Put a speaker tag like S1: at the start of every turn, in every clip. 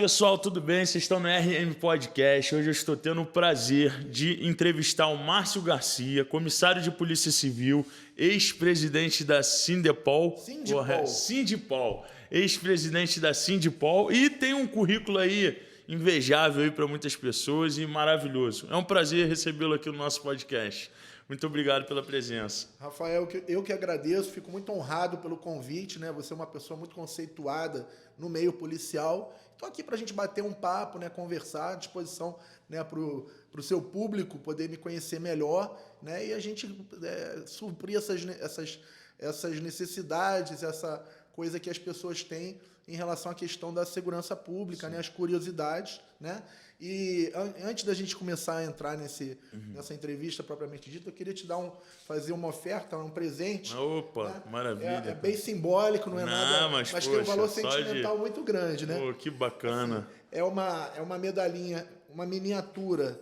S1: pessoal, tudo bem? Vocês estão no RM Podcast. Hoje eu estou tendo o prazer de entrevistar o Márcio Garcia, comissário de Polícia Civil, ex-presidente da Sindipol. Sindipol. Ex-presidente da Sindipol e tem um currículo aí invejável aí para muitas pessoas e maravilhoso. É um prazer recebê-lo aqui no nosso podcast. Muito obrigado pela presença.
S2: Rafael, eu que agradeço, fico muito honrado pelo convite, né? Você é uma pessoa muito conceituada no meio policial. Estou aqui para a gente bater um papo, né? Conversar, à disposição, né? Para o seu público poder me conhecer melhor, né? E a gente suprir essas necessidades, essa coisa que as pessoas têm em relação à questão da segurança pública, né? As curiosidades, né? E antes da gente começar a entrar nessa entrevista propriamente dita, eu queria te fazer uma oferta, um presente.
S1: Opa,
S2: né?
S1: Maravilha.
S2: É bem simbólico, não é nada, mas tem um valor sentimental muito grande, né?
S1: Pô, que bacana.
S2: Assim, é uma medalhinha, uma miniatura.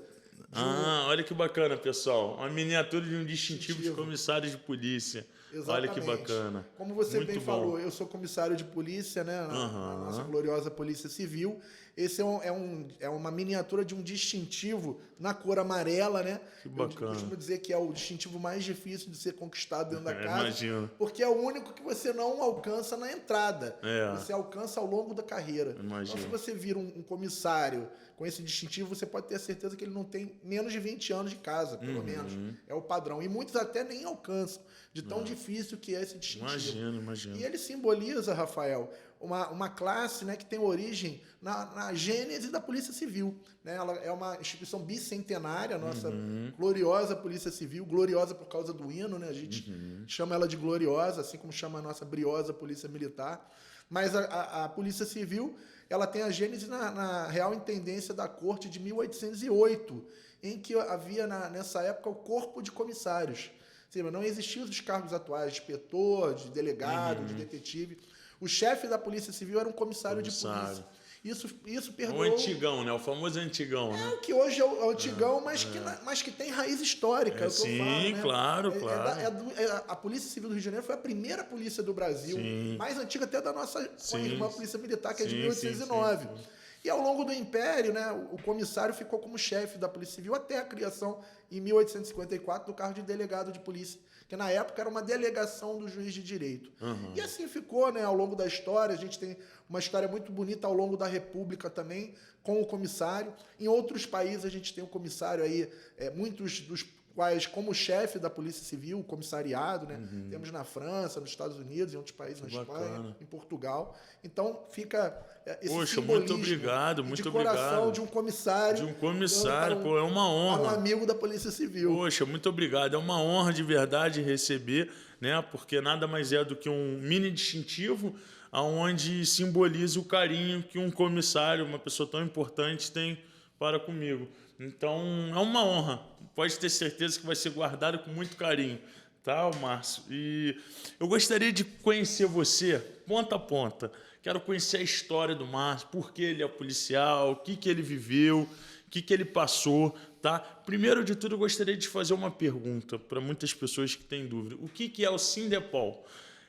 S1: Olha que bacana, pessoal. Uma miniatura de um distintivo de comissário de polícia.
S2: Exatamente.
S1: Olha que bacana.
S2: Como você
S1: muito
S2: bem falou, eu sou comissário de polícia, né? Na nossa gloriosa Polícia Civil. Esse é uma miniatura de um distintivo na cor amarela, né?
S1: Que bacana.
S2: Eu costumo dizer que é o distintivo mais difícil de ser conquistado dentro da casa.
S1: Imagino.
S2: Porque é o único que você não alcança na entrada. Você alcança ao longo da carreira.
S1: Imagino.
S2: Então, se você vira um comissário com esse distintivo, você pode ter a certeza que ele não tem menos de 20 anos de casa, pelo menos. É o padrão. E muitos até nem alcançam, de tão difícil que é esse distintivo.
S1: Imagino.
S2: E ele simboliza, Rafael, uma classe, né, que tem origem na gênese da Polícia Civil. Né? Ela é uma instituição bicentenária, a nossa gloriosa Polícia Civil, gloriosa por causa do hino, né? A gente chama ela de gloriosa, assim como chama a nossa briosa Polícia Militar. Mas a Polícia Civil, ela tem a gênese na Real Intendência da Corte de 1808, em que havia, nessa época, o corpo de comissários. Sim, não existiam os cargos atuais de inspetor, de delegado, de detetive. O chefe da Polícia Civil era um comissário de polícia. Isso perdoou...
S1: O antigão, né? O famoso antigão, né?
S2: O que hoje é o antigão, mas que tem raiz histórica.
S1: Sim,
S2: falo, né?
S1: claro.
S2: A Polícia Civil do Rio de Janeiro foi a primeira polícia do Brasil, mais antiga até da nossa irmã Polícia Militar, que é de 1809. Sim. E ao longo do Império, né, o comissário ficou como chefe da Polícia Civil até a criação, em 1854, do cargo de delegado de polícia, que na época era uma delegação do juiz de direito. E assim ficou, né, ao longo da história. A gente tem uma história muito bonita ao longo da República também, com o comissário. Em outros países a gente tem o comissário aí, muitos dos quais, como chefe da Polícia Civil, o comissariado, né? Temos na França, nos Estados Unidos, em outros países, na Espanha, em Portugal. Então fica esse simbolismo
S1: muito obrigado,
S2: de coração de um comissário.
S1: De um comissário, é uma honra.
S2: Um amigo da Polícia Civil.
S1: Poxa, muito obrigado. É uma honra de verdade receber, né? Porque nada mais é do que um mini distintivo onde simboliza o carinho que um comissário, uma pessoa tão importante, tem para comigo. Então, é uma honra. Pode ter certeza que vai ser guardado com muito carinho, tá, Márcio? E eu gostaria de conhecer você, ponta a ponta. Quero conhecer a história do Márcio, por que ele é policial, o que ele viveu, o que ele passou, tá? Primeiro de tudo, eu gostaria de fazer uma pergunta para muitas pessoas que têm dúvida. O que é o Sindipol?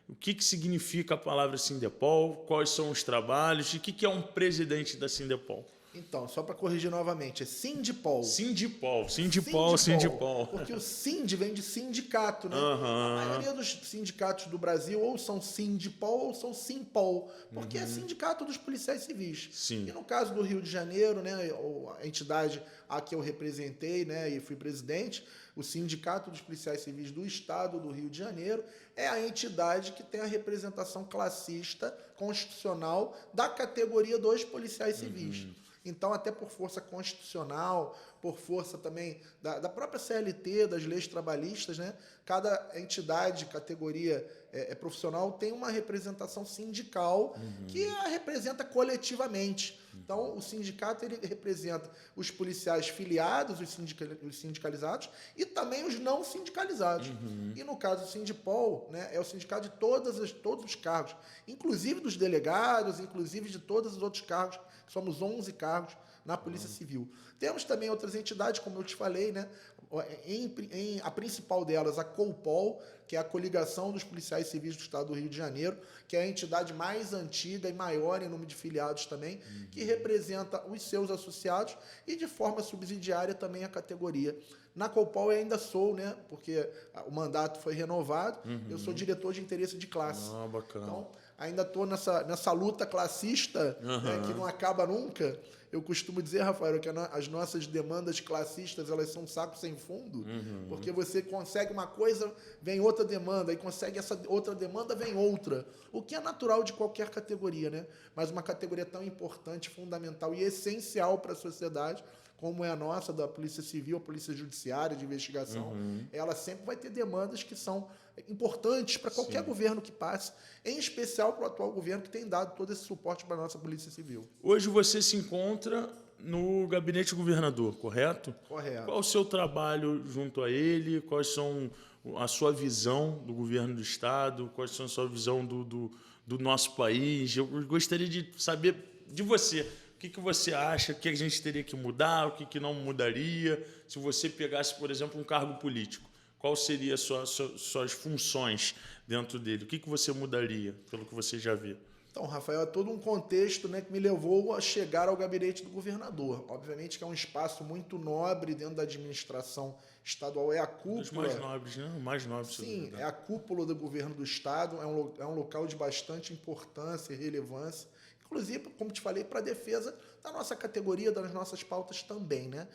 S1: O que significa a palavra Sindipol? Quais são os trabalhos? E o que é um presidente da Sindipol?
S2: Então, só para corrigir novamente, é Sindipol.
S1: Sindipol.
S2: Porque o Sind vem de sindicato, né? A maioria dos sindicatos do Brasil ou são Sindipol ou são Simpol, porque é sindicato dos policiais civis.
S1: Sim.
S2: E no caso do Rio de Janeiro, né, a entidade a que eu representei, né, e fui presidente, o Sindicato dos Policiais Civis do Estado do Rio de Janeiro é a entidade que tem a representação classista constitucional da categoria dos policiais civis. Então, até por força constitucional, por força também da própria CLT, das leis trabalhistas, né? Cada entidade, categoria profissional tem uma representação sindical que a representa coletivamente. Então, o sindicato ele representa os policiais filiados, os sindicalizados, e também os não sindicalizados. E no caso do Sindipol, né, é o sindicato de todos os cargos, inclusive dos delegados, inclusive de todos os outros cargos. Somos 11 cargos na Polícia Civil. Temos também outras entidades, como eu te falei, né? A principal delas, a COPOL, que é a Coligação dos Policiais Civis do Estado do Rio de Janeiro, que é a entidade mais antiga e maior em número de filiados também, que representa os seus associados e, de forma subsidiária, também a categoria. Na COPOL eu ainda sou, né? Porque o mandato foi renovado, eu sou diretor de interesse de classe.
S1: Bacana.
S2: Então, ainda estou nessa luta classista, né, que não acaba nunca. Eu costumo dizer, Rafael, que as nossas demandas classistas, elas são um saco sem fundo, porque você consegue uma coisa, vem outra demanda, e consegue essa outra demanda, vem outra. O que é natural de qualquer categoria, né? Mas uma categoria tão importante, fundamental e essencial para a sociedade, como é a nossa, da Polícia Civil, a Polícia Judiciária de Investigação, ela sempre vai ter demandas que são importantes para qualquer governo que passe, em especial para o atual governo, que tem dado todo esse suporte para a nossa Polícia Civil.
S1: Hoje você se encontra no gabinete do governador, correto?
S2: Correto.
S1: Qual o seu trabalho junto a ele? Quais são a sua visão do governo do Estado? Quais são a sua visão do nosso país? Eu gostaria de saber de você. O que você acha? O que a gente teria que mudar? O que não mudaria? Se você pegasse, por exemplo, um cargo político, qual seria suas funções dentro dele? O que você mudaria, pelo que você já viu?
S2: Então, Rafael, é todo um contexto, né, que me levou a chegar ao gabinete do governador. Obviamente que é um espaço muito nobre dentro da administração estadual, é a cúpula.
S1: Dos mais nobres, né? O mais nobre.
S2: Sim, é a cúpula do governo do Estado, é um local de bastante importância e relevância. Inclusive, como te falei, para a defesa da nossa categoria, das nossas pautas também, né?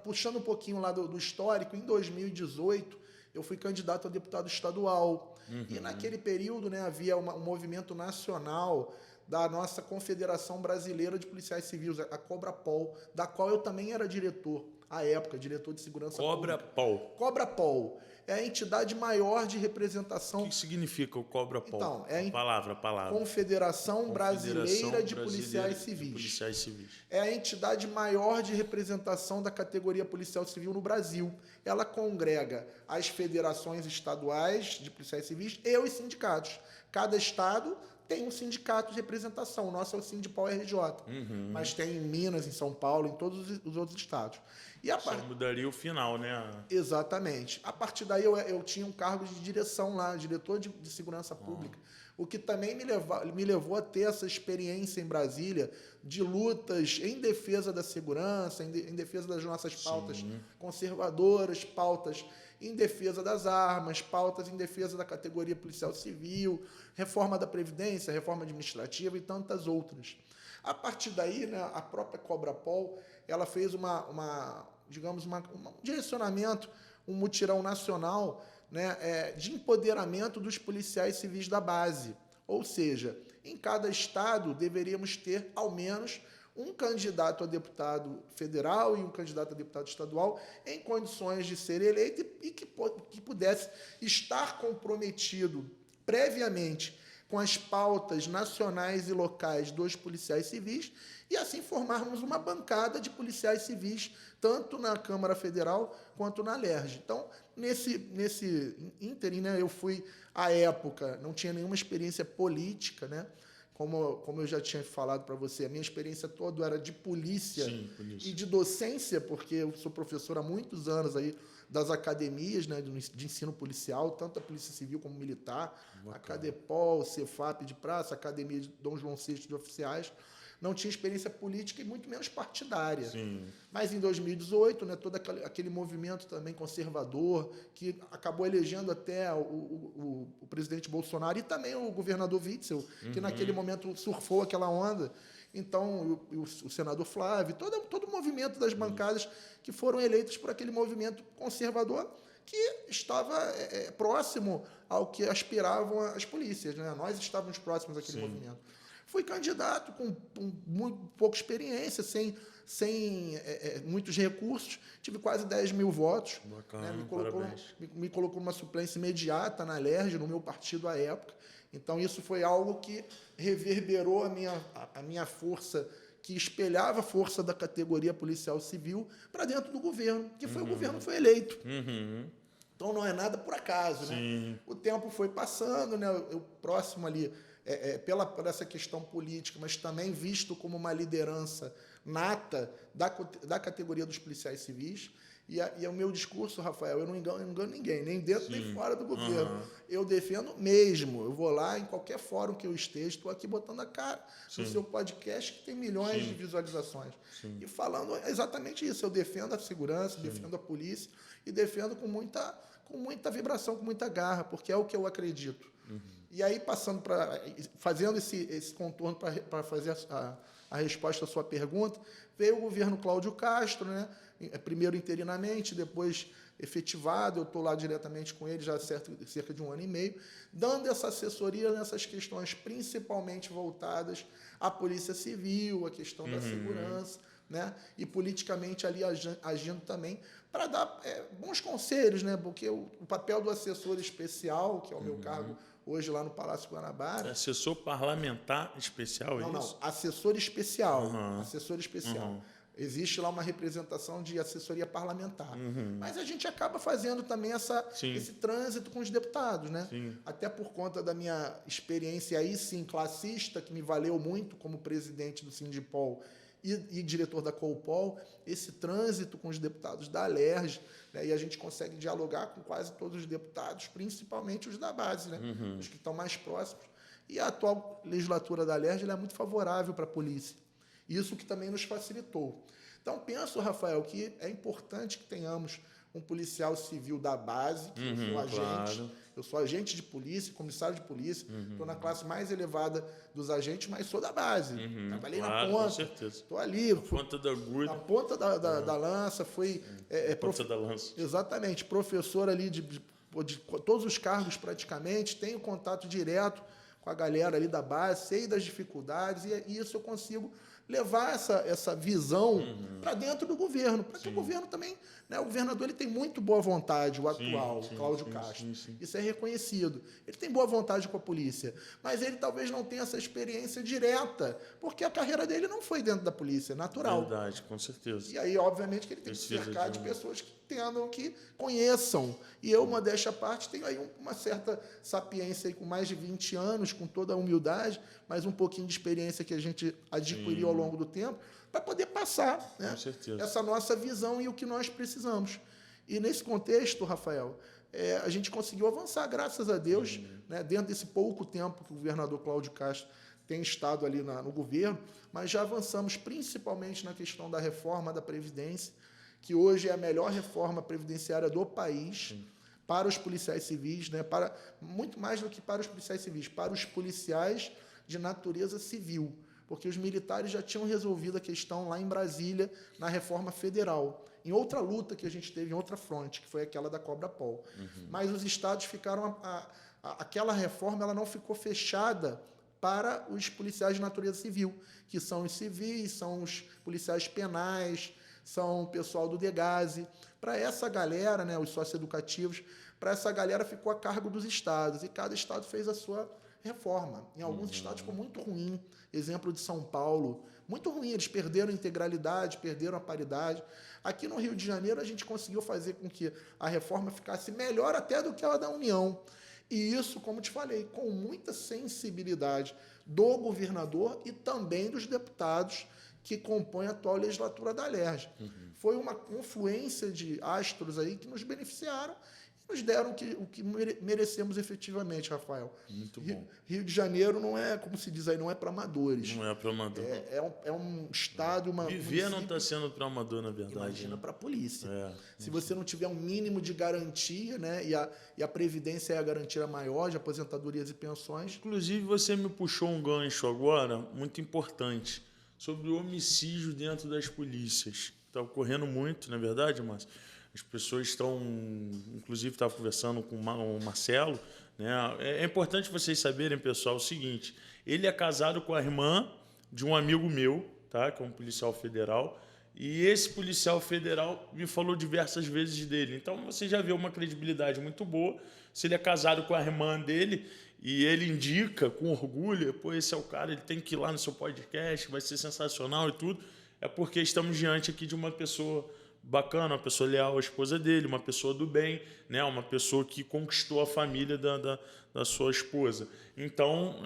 S2: Puxando um pouquinho lá do histórico, em 2018, eu fui candidato a deputado estadual. E naquele período, né, havia um movimento nacional da nossa Confederação Brasileira de Policiais Civis, a COBRAPOL, da qual eu também era diretor, à época, diretor de segurança pública.
S1: COBRAPOL.
S2: COBRAPOL é a entidade maior de representação.
S1: O que significa o COBRAPOL?
S2: Então,
S1: palavra.
S2: Confederação Brasileira de Policiais Civis. É a entidade maior de representação da categoria policial civil no Brasil. Ela congrega as federações estaduais de policiais civis e os sindicatos. Cada estado tem um sindicato de representação. O nosso é o Sindipol RJ. Mas tem em Minas, em São Paulo, em todos os outros estados.
S1: Só mudaria o final, né?
S2: Exatamente. A partir daí eu tinha um cargo de direção lá, diretor de segurança pública, o que também me levou a ter essa experiência em Brasília de lutas em defesa da segurança, em defesa das nossas pautas conservadoras, pautas em defesa das armas, pautas em defesa da categoria policial civil, reforma da Previdência, reforma administrativa e tantas outras. A partir daí, né, a própria COBRAPOL, ela fez um direcionamento, um mutirão nacional, né, de empoderamento dos policiais civis da base. Ou seja, em cada estado deveríamos ter, ao menos, um candidato a deputado federal e um candidato a deputado estadual em condições de ser eleito e que pudesse estar comprometido previamente com as pautas nacionais e locais dos policiais civis e assim formarmos uma bancada de policiais civis, tanto na Câmara Federal quanto na LERJ. Então, nesse ínterim, né, eu fui, à época, não tinha nenhuma experiência política, né? Como eu já tinha falado para você, a minha experiência toda era de polícia. E de docência, porque eu sou professor há muitos anos aí das academias, né, de ensino policial, tanto a Polícia Civil como militar, a Cadepol, Cefap de Praça, a Academia de Dom João VI de Oficiais. Não tinha experiência política e muito menos partidária. Mas em 2018, né, todo aquele movimento também conservador, que acabou elegendo até o presidente Bolsonaro e também o governador Witzel, que naquele momento surfou aquela onda. Então, o senador Flávio, todo o movimento das bancadas que foram eleitas por aquele movimento conservador que estava próximo ao que aspiravam as polícias, né? Nós estávamos próximos àquele movimento. Fui candidato com muito pouca experiência, sem muitos recursos, tive quase 10 mil votos.
S1: Bacana,
S2: né? Me colocou numa suplência imediata na LERJ, no meu partido à época. Então, isso foi algo que reverberou a minha força, que espelhava a força da categoria policial civil para dentro do governo, que foi o governo que foi eleito. Então, não é nada por acaso. Né? O tempo foi passando, né? Eu próximo ali por essa questão política, mas também visto como uma liderança nata da categoria dos policiais civis. E o meu discurso, Rafael, eu não engano ninguém, nem dentro nem fora do governo. Eu defendo mesmo. Eu vou lá, em qualquer fórum que eu esteja, estou aqui botando a cara no seu podcast, que tem milhões de visualizações. E falando exatamente isso. Eu defendo a segurança, defendo a polícia e defendo com muita vibração, com muita garra, porque é o que eu acredito. E aí, fazendo esse contorno para fazer a resposta à sua pergunta, veio o governo Cláudio Castro, né? Primeiro interinamente, depois efetivado. Eu estou lá diretamente com ele já há cerca de 1 ano e meio, dando essa assessoria nessas questões principalmente voltadas à Polícia Civil, à questão da segurança, né? E politicamente ali agindo também para dar bons conselhos, né? Porque o papel do assessor especial, que é o meu cargo hoje lá no Palácio Guanabara...
S1: Assessor parlamentar especial, é isso?
S2: Não, assessor especial. Assessor especial. Existe lá uma representação de assessoria parlamentar. Mas a gente acaba fazendo também esse trânsito com os deputados, né? Até por conta da minha experiência aí, sim, classista, que me valeu muito como presidente do Sindipol e diretor da Coopol, esse trânsito com os deputados da Alerj, né? E a gente consegue dialogar com quase todos os deputados, principalmente os da base, né? Os que estão mais próximos. E a atual legislatura da Alerj é muito favorável para a polícia. Isso que também nos facilitou. Então, penso, Rafael, que é importante que tenhamos um policial civil da base, que eu sou agente. Claro. Eu sou agente de polícia, comissário de polícia. Estou na classe mais elevada dos agentes, mas sou da base. Trabalhei na ponta. Com certeza. Estou ali. Na
S1: ponta da agulha.
S2: Na ponta da lança.
S1: Ponta da lança.
S2: Exatamente. Professor ali de todos os cargos praticamente. Tenho contato direto com a galera ali da base, sei das dificuldades, e isso eu consigo levar essa visão para dentro do governo, para que o governo também, né, o governador ele tem muito boa vontade, o atual, Cláudio Castro. Isso é reconhecido. Ele tem boa vontade com a polícia, mas ele talvez não tenha essa experiência direta, porque a carreira dele não foi dentro da polícia, é natural.
S1: Verdade, com certeza.
S2: E aí, obviamente, que ele tem que se cercar de pessoas que entendam, que conheçam. E eu, modéstia à parte, tenho aí uma certa sapiência aí, com mais de 20 anos, com toda a humildade, mas um pouquinho de experiência que a gente adquiriu ao longo do tempo, para poder passar, né, essa nossa visão e o que nós precisamos. E nesse contexto, Rafael, a gente conseguiu avançar, graças a Deus, né, dentro desse pouco tempo que o governador Cláudio Castro tem estado ali no governo, mas já avançamos principalmente na questão da reforma da Previdência, que hoje é a melhor reforma previdenciária do país, para os policiais civis, né, muito mais do que para os policiais civis, para os policiais de natureza civil, porque os militares já tinham resolvido a questão lá em Brasília, na reforma federal, em outra luta que a gente teve, em outra fronte, que foi aquela da Cobra-Pol. Mas os estados ficaram... aquela reforma ela não ficou fechada para os policiais de natureza civil, que são os civis, são os policiais penais, são o pessoal do DEGASE. Para essa galera, né, os socioeducativos, para essa galera ficou a cargo dos estados, e cada estado fez a sua reforma. Em alguns estados ficou muito ruim, exemplo de São Paulo, muito ruim, eles perderam a integralidade, perderam a paridade. Aqui no Rio de Janeiro a gente conseguiu fazer com que a reforma ficasse melhor até do que a da União. E isso, como te falei, com muita sensibilidade do governador e também dos deputados que compõem a atual legislatura da Alerj. Foi uma confluência de astros aí que nos beneficiaram e nos deram o que merecemos efetivamente, Rafael.
S1: Muito bom.
S2: Rio de Janeiro não é, como se diz aí, não é para amadores.
S1: Não é para amador.
S2: É um estado,
S1: Viver não está sendo para amador, na verdade.
S2: Imagina, né? Para a polícia. Se você não tiver um mínimo de garantia, né, e a Previdência é a garantia maior de aposentadorias e pensões.
S1: Inclusive, você me puxou um gancho agora, muito importante, sobre o homicídio dentro das polícias. Está ocorrendo muito, não é verdade, Márcio? As pessoas estão... Inclusive, estava conversando com o Marcelo, né? É importante vocês saberem, pessoal, o seguinte. Ele é casado com a irmã de um amigo meu, tá? Que é um policial federal. E esse policial federal me falou diversas vezes dele. Então, você já vê uma credibilidade muito boa. Se ele é casado com a irmã dele... E ele indica com orgulho, pô, esse é o cara, ele tem que ir lá no seu podcast, vai ser sensacional e tudo. É porque estamos diante aqui de uma pessoa bacana, uma pessoa leal à esposa dele, uma pessoa do bem, né? Uma pessoa que conquistou a família da sua esposa. Então,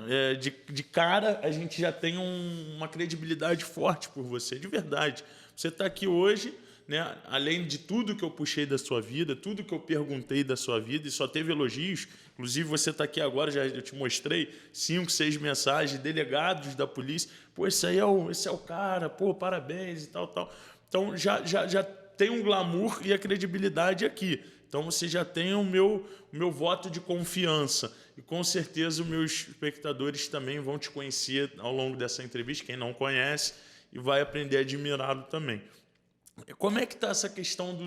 S1: de cara, a gente já tem uma credibilidade forte por você, de verdade. Você está aqui hoje, né? Além de tudo que eu puxei da sua vida, tudo que eu perguntei da sua vida, e só teve elogios. Inclusive, você está aqui agora, eu te mostrei 5, 6 mensagens, delegados da polícia. Pô, esse é o cara, pô, parabéns e tal, tal. Então, já tem um glamour e a credibilidade aqui. Então, você já tem o meu voto de confiança. E, com certeza, os meus espectadores também vão te conhecer ao longo dessa entrevista, quem não conhece, e vai aprender a admirá-lo também. Como é que está essa questão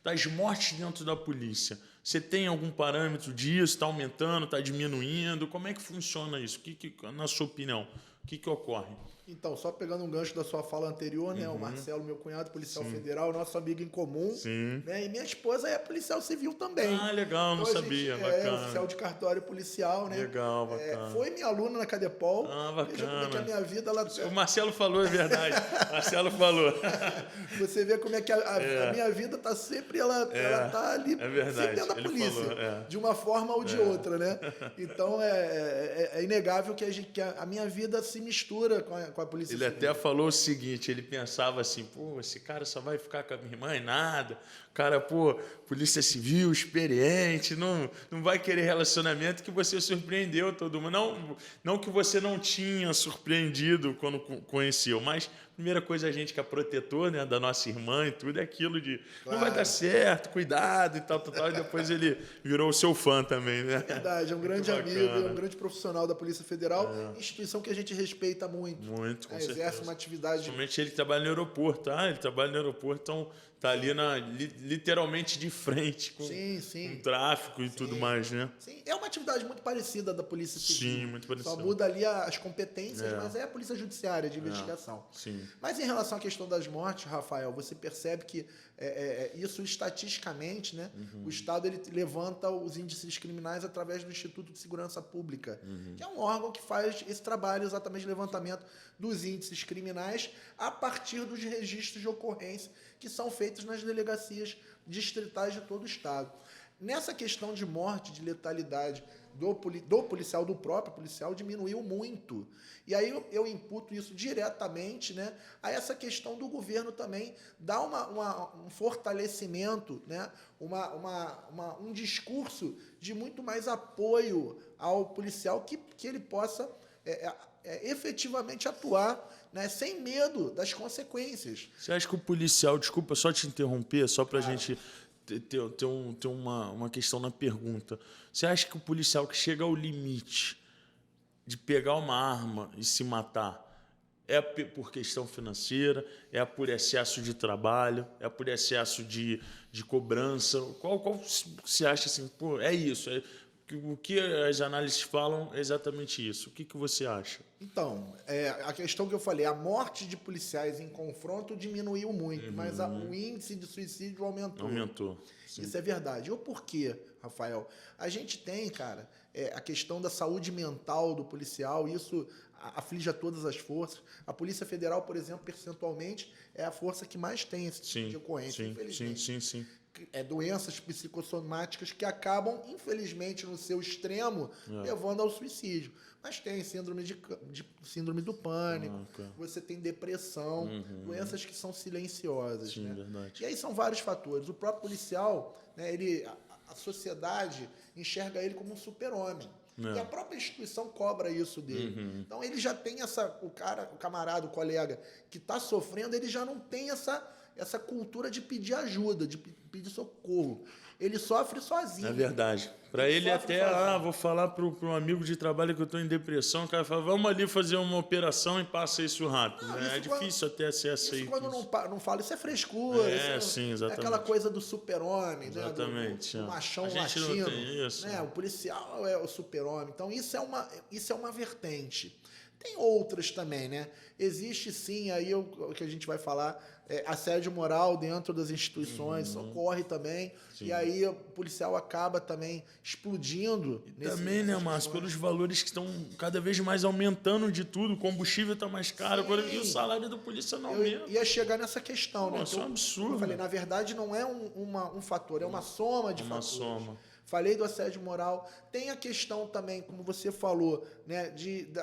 S1: das mortes dentro da polícia? Você tem algum parâmetro disso? Está aumentando? Está diminuindo? Como é que funciona isso? Na sua opinião, o que ocorre?
S2: Então, só pegando um gancho da sua fala anterior, né? O Marcelo, meu cunhado, policial federal, nosso amigo em comum.
S1: Sim.
S2: Né? E minha esposa é policial civil também.
S1: Ah, legal, não sabia. Bacana.
S2: Oficial de cartório policial, né?
S1: Legal, bacana.
S2: Foi minha aluna na Cadepol.
S1: Ah, bacana.
S2: Veja como é que a minha vida...
S1: O Marcelo falou, é verdade. Marcelo falou.
S2: Você vê como é que a minha vida está sempre... Ela tá ali sempre dentro da polícia.
S1: Falou,
S2: de uma forma ou de outra, né? Então, é inegável que a minha vida se mistura com a polícia
S1: civil. Ele até falou o seguinte, ele pensava assim, pô, esse cara só vai ficar com a minha irmã e nada. O cara, pô, polícia civil, experiente, não vai querer relacionamento, que você surpreendeu todo mundo. Não que você não tinha surpreendido quando conheceu, mas a primeira coisa, a gente que é protetor, né, da nossa irmã e tudo, é aquilo de não vai dar certo, cuidado e tal, e depois ele virou o seu fã também, né?
S2: É verdade, é um grande amigo, é um grande profissional da Polícia Federal, instituição que a gente respeita muito.
S1: Muito, com
S2: certeza. Exerce uma atividade...
S1: Principalmente ele que trabalha no aeroporto, ele trabalha no aeroporto, então tá ali literalmente de frente com o tráfico e tudo mais, né?
S2: Sim, é uma atividade muito parecida da Polícia Civil.
S1: Sim, muito parecida.
S2: Só muda ali as competências, mas é a Polícia Judiciária de investigação.
S1: Sim.
S2: Mas em relação à questão das mortes, Rafael, você percebe que isso estatisticamente, né? O Estado ele levanta os índices criminais através do Instituto de Segurança Pública, que é um órgão que faz esse trabalho exatamente de levantamento dos índices criminais a partir dos registros de ocorrência que são feitos nas delegacias distritais de todo o Estado. Nessa questão de morte, de letalidade do próprio policial, diminuiu muito. E aí eu imputo isso diretamente, né, a essa questão do governo também dar um fortalecimento, né, um discurso de muito mais apoio ao policial que ele possa efetivamente atuar, né, sem medo das consequências.
S1: Você acha que o policial, desculpa só te interromper, só para a gente ter uma questão na pergunta. Você acha que o policial que chega ao limite de pegar uma arma e se matar é por questão financeira, é por excesso de trabalho, é por excesso de cobrança? Qual você acha assim, pô, é isso? O que as análises falam é exatamente isso. O que você acha?
S2: Então, a questão que eu falei, a morte de policiais em confronto diminuiu muito, mas o índice de suicídio aumentou.
S1: Aumentou. Sim.
S2: Isso é verdade. O porquê, Rafael? A gente tem, cara, a questão da saúde mental do policial, isso aflige a todas as forças. A Polícia Federal, por exemplo, percentualmente, é a força que mais tem esse tipo de ocorrência, infelizmente.
S1: Sim.
S2: Doenças psicossomáticas que acabam, infelizmente, no seu extremo, levando ao suicídio. Mas tem síndrome do pânico, você tem depressão, doenças que são silenciosas.
S1: Sim,
S2: né?
S1: verdade.
S2: E aí são vários fatores. O próprio policial, né, a sociedade enxerga ele como um super-homem. E a própria instituição cobra isso dele. Então ele já tem o camarada, o colega que está sofrendo, ele já não tem essa cultura de pedir ajuda, de pedir socorro. Ele sofre sozinho.
S1: É verdade. Para ele até, vou falar para um amigo de trabalho que eu estou em depressão, o cara fala, vamos ali fazer uma operação e passa isso rápido.
S2: Não,
S1: né? É difícil até acesso aí.
S2: Quando não fala, isso é frescura.
S1: Sim, exatamente.
S2: É aquela coisa do super-homem, né?
S1: Exatamente.
S2: Do machão latino. Não tem isso. Né? O policial é o super-homem. Então, isso é uma vertente. Tem outras também, né? Existe sim, aí o que a gente vai falar assédio moral dentro das instituições, ocorre também.
S1: Sim.
S2: E aí o policial acaba também explodindo.
S1: Também, né, Márcio, pelos valores que estão cada vez mais aumentando de tudo, o combustível está mais caro, e o salário do polícia não aumenta.
S2: Eu ia chegar nessa questão, né?
S1: Nossa, é um absurdo.
S2: Como eu falei, na verdade não é um fator, é uma soma de fatores.
S1: Soma.
S2: Falei do assédio moral. Tem a questão também, como você falou, né,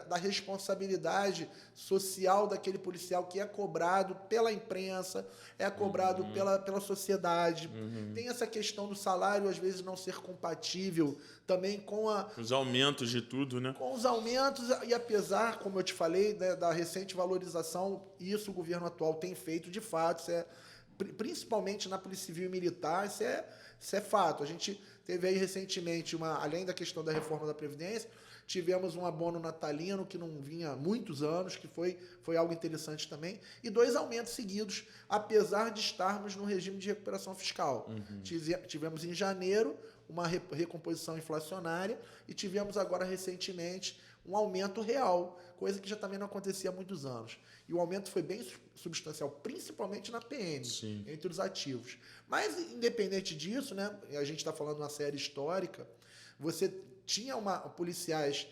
S2: da responsabilidade social daquele policial que é cobrado pela imprensa, é cobrado pela sociedade. Tem essa questão do salário, às vezes, não ser compatível também com
S1: os aumentos de tudo, né?
S2: Com os aumentos, e apesar, como eu te falei, né, da recente valorização, isso o governo atual tem feito de fato, isso principalmente na Polícia Civil e Militar, isso é fato. A gente teve aí recentemente, além da questão da reforma da Previdência, tivemos um abono natalino que não vinha há muitos anos, que foi algo interessante também, e 2 aumentos seguidos, apesar de estarmos no regime de recuperação fiscal. Tivemos em janeiro uma recomposição inflacionária e tivemos agora recentemente um aumento real, coisa que já também não acontecia há muitos anos. E o aumento foi bem substancial, principalmente na PM,
S1: Sim.
S2: entre os ativos. Mas, independente disso, né, a gente está falando de uma série histórica, você tinha policiais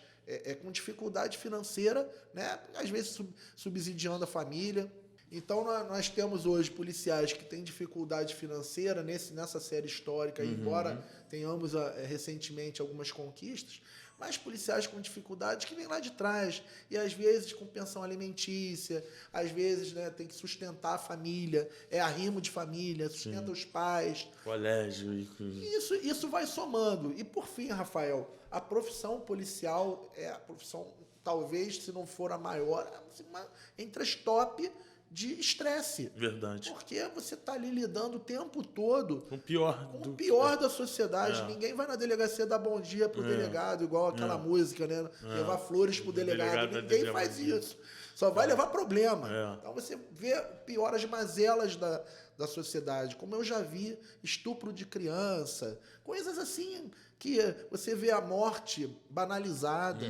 S2: com dificuldade financeira, né, às vezes subsidiando a família. Então, nós temos hoje policiais que têm dificuldade financeira nessa série histórica, embora tenhamos recentemente algumas conquistas, mas policiais com dificuldades que vêm lá de trás, e às vezes com pensão alimentícia, às vezes, né, tem que sustentar a família, arrimo de família, sustenta os pais.
S1: Colégio.
S2: Isso vai somando. E por fim, Rafael, a profissão policial é a profissão, talvez, se não for a maior, entre as top de estresse.
S1: Verdade.
S2: Porque você está ali lidando o tempo todo
S1: com o pior
S2: da sociedade. Ninguém vai na delegacia dar bom dia pro delegado, igual aquela música, né? Levar flores pro delegado. Ninguém faz isso. Só vai levar problema. Então você vê as mazelas da sociedade. Como eu já vi estupro de criança, coisas assim que você vê a morte banalizada,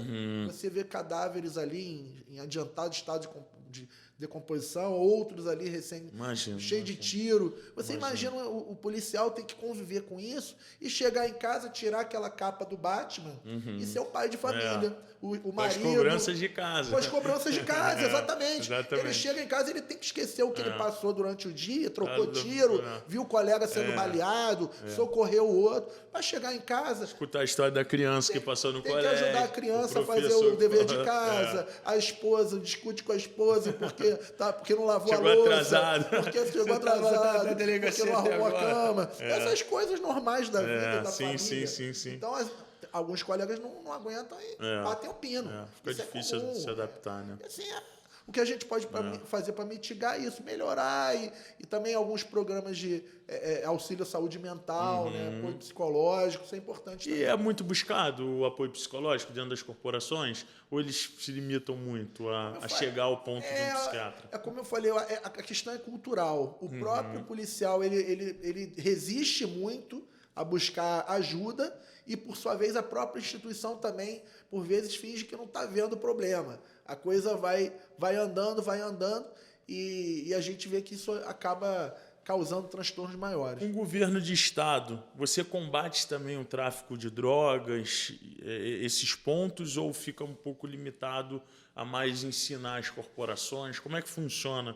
S2: você vê cadáveres ali em adiantado estado de decomposição, outros ali cheio de tiro. Você imagina o policial ter que conviver com isso e chegar em casa, tirar aquela capa do Batman e ser o pai de família. O marido. Com as
S1: cobranças de casa.
S2: Com as cobranças de casa, exatamente. Ele chega em casa, ele tem que esquecer o que ele passou durante o dia, trocou tiro, viu o colega sendo baleado, socorreu o outro. Para chegar em casa...
S1: Escutar a história da criança que passou no colégio.
S2: Tem que ajudar a criança a fazer o dever de casa. A esposa discute com a esposa porque não lavou a louça.
S1: Atrasado.
S2: Porque chegou atrasado. Porque não arrumou a cama. Essas coisas normais da vida, da família.
S1: Sim.
S2: Então, alguns colegas não aguentam e batem o pino.
S1: Fica difícil de se adaptar, né?
S2: Assim, o que a gente pode fazer para mitigar isso, melhorar, e também alguns programas de auxílio à saúde mental, né, apoio psicológico, isso é importante.
S1: E é muito buscado o apoio psicológico dentro das corporações? Ou eles se limitam muito a chegar ao ponto de um psiquiatra?
S2: Como eu falei, a questão é cultural. O próprio policial, ele resiste muito a buscar ajuda, e, por sua vez, a própria instituição também, por vezes, finge que não está vendo o problema. A coisa vai andando, e a gente vê que isso acaba causando transtornos maiores.
S1: Um governo de Estado, você combate também o tráfico de drogas, esses pontos, ou fica um pouco limitado a mais ensinar as corporações? Como é que funciona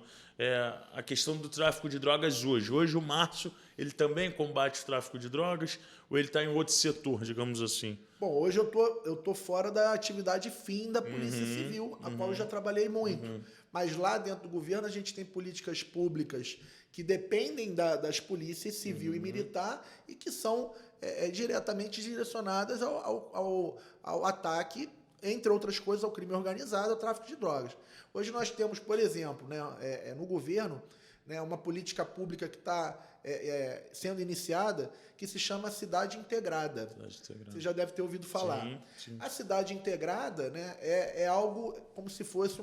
S1: a questão do tráfico de drogas hoje? Hoje o Márcio, ele também combate o tráfico de drogas, ou ele está em outro setor, digamos assim?
S2: Bom, hoje eu tô fora da atividade fim da Polícia Civil, a qual eu já trabalhei muito. Mas lá dentro do governo a gente tem políticas públicas que dependem das polícias civil e militar, e que são diretamente direcionadas ao ataque, entre outras coisas, ao crime organizado, ao tráfico de drogas. Hoje nós temos, por exemplo, né, no governo, né, uma política pública que está sendo iniciada, que se chama Cidade Integrada. Você já deve ter ouvido falar.
S1: Sim.
S2: A Cidade Integrada, né, é algo como se fosse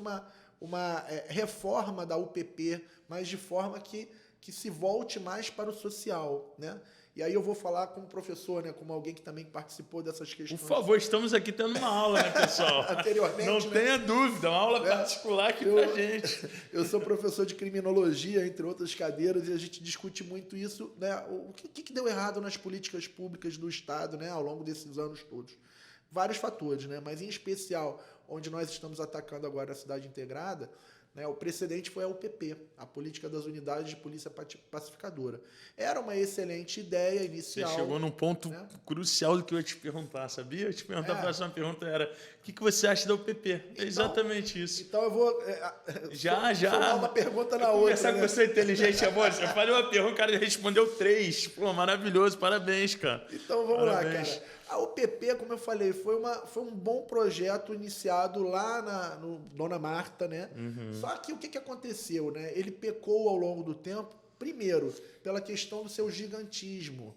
S2: uma reforma da UPP, mas de forma que que se volte mais para o social, né? E aí eu vou falar como professor, né? Como alguém que também participou dessas questões.
S1: Por favor, estamos aqui tendo uma aula, né, pessoal?
S2: Anteriormente,
S1: não tenha dúvida, uma aula particular aqui pra gente.
S2: Eu sou professor de criminologia, entre outras cadeiras, e a gente discute muito isso, né? O que deu errado nas políticas públicas do Estado, né? Ao longo desses anos todos. Vários fatores, né? Mas em especial, onde nós estamos atacando agora a cidade integrada, né, o precedente foi a UPP, a Política das Unidades de Polícia Pacificadora. Era uma excelente ideia inicial.
S1: Você chegou num ponto crucial do que eu ia te perguntar, sabia? Eu ia te perguntar, a próxima pergunta era, o que você acha da UPP?
S2: Então,
S1: exatamente isso.
S2: Então eu vou...
S1: Já.
S2: Somar uma pergunta na outra.
S1: Conversar com você inteligente, amor. Eu falei uma pergunta, o cara respondeu 3. Pô, maravilhoso, parabéns, cara.
S2: Então vamos lá, cara. A UPP, como eu falei, foi um bom projeto iniciado lá no Dona Marta, né? Só que o que aconteceu, né? Ele pecou ao longo do tempo, primeiro, pela questão do seu gigantismo.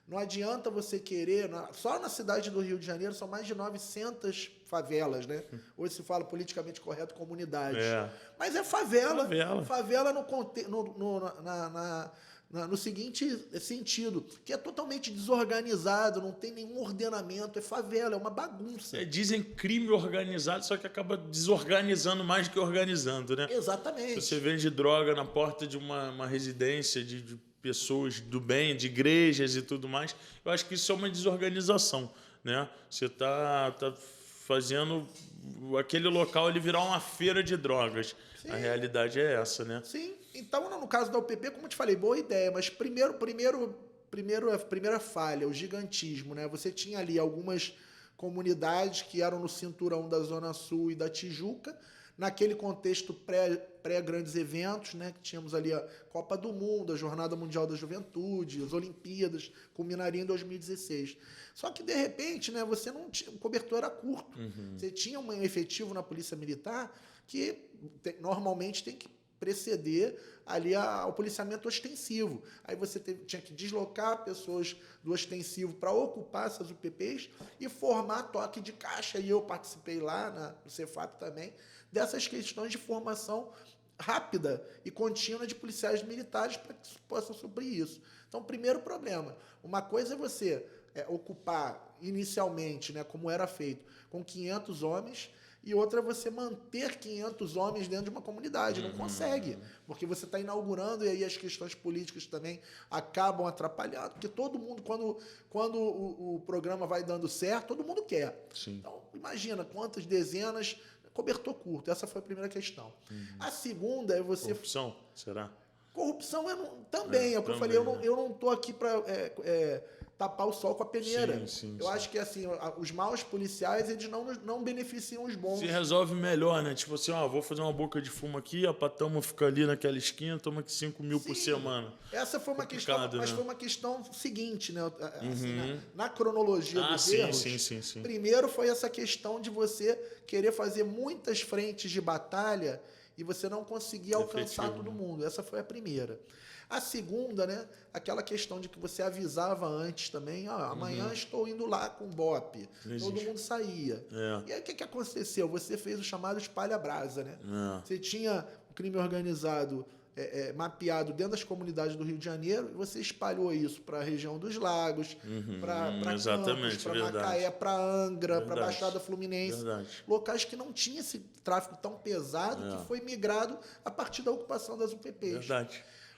S2: Não adianta você querer... Só na cidade do Rio de Janeiro são mais de 900 favelas, né? Hoje se fala politicamente correto, comunidades. Mas é favela. Favela no seguinte sentido, que é totalmente desorganizado, não tem nenhum ordenamento, é favela, é uma bagunça.
S1: Dizem crime organizado, só que acaba desorganizando mais do que organizando, né?
S2: Exatamente.
S1: Você vende droga na porta de uma residência de pessoas do bem, de igrejas e tudo mais. Eu acho que isso é uma desorganização, né? Você tá fazendo aquele local ele virar uma feira de drogas. Sim. A realidade é essa, né?
S2: Sim. Então, no caso da UPP, como eu te falei, boa ideia, mas a primeira falha, o gigantismo, né? Você tinha ali algumas comunidades que eram no cinturão da Zona Sul e da Tijuca, naquele contexto pré-grandes eventos, né? Que tínhamos ali a Copa do Mundo, a Jornada Mundial da Juventude, as Olimpíadas, culminaria em 2016. Só que, de repente, né, você não tinha, o cobertor era curto. Você tinha um efetivo na Polícia Militar que normalmente tem que preceder ali ao policiamento ostensivo. Aí você tinha que deslocar pessoas do ostensivo para ocupar essas UPPs e formar toque de caixa. E eu participei lá no Cefap também dessas questões de formação rápida e contínua de policiais militares para que possam suprir isso. Então, primeiro problema, uma coisa é você ocupar inicialmente, né, como era feito, com 500 homens, e outra é você manter 500 homens dentro de uma comunidade. Não consegue, porque você está inaugurando e aí as questões políticas também acabam atrapalhando, porque todo mundo, quando o programa vai dando certo, todo mundo quer.
S1: Sim.
S2: Então, imagina quantas dezenas, cobertor curto. Essa foi a primeira questão. A segunda é você...
S1: Corrupção, será?
S2: Corrupção também, é o que eu falei, eu não estou aqui para... tapar o sol com a peneira. Eu acho que assim, os maus policiais, eles não beneficiam os bons.
S1: Se resolve melhor, né? Tipo assim, vou fazer uma boca de fumo aqui, a Patama fica ali naquela esquina, toma aqui 5 mil por semana.
S2: Essa foi uma questão, mas
S1: né?
S2: foi uma questão seguinte, né? Assim, na cronologia dos erros,
S1: sim.
S2: Primeiro foi essa questão de você querer fazer muitas frentes de batalha e você não conseguir alcançar todo mundo. Essa foi a primeira. A segunda, né, aquela questão de que você avisava antes também, amanhã estou indo lá com o BOPE. Todo mundo saía. E aí o que aconteceu? Você fez o chamado espalha-brasa, né? Você tinha o crime organizado mapeado dentro das comunidades do Rio de Janeiro e você espalhou isso para a região dos Lagos, para Campos, para Macaé, para Angra, para Baixada Fluminense. Locais que não tinham esse tráfico tão pesado que foi migrado a partir da ocupação das UPPs.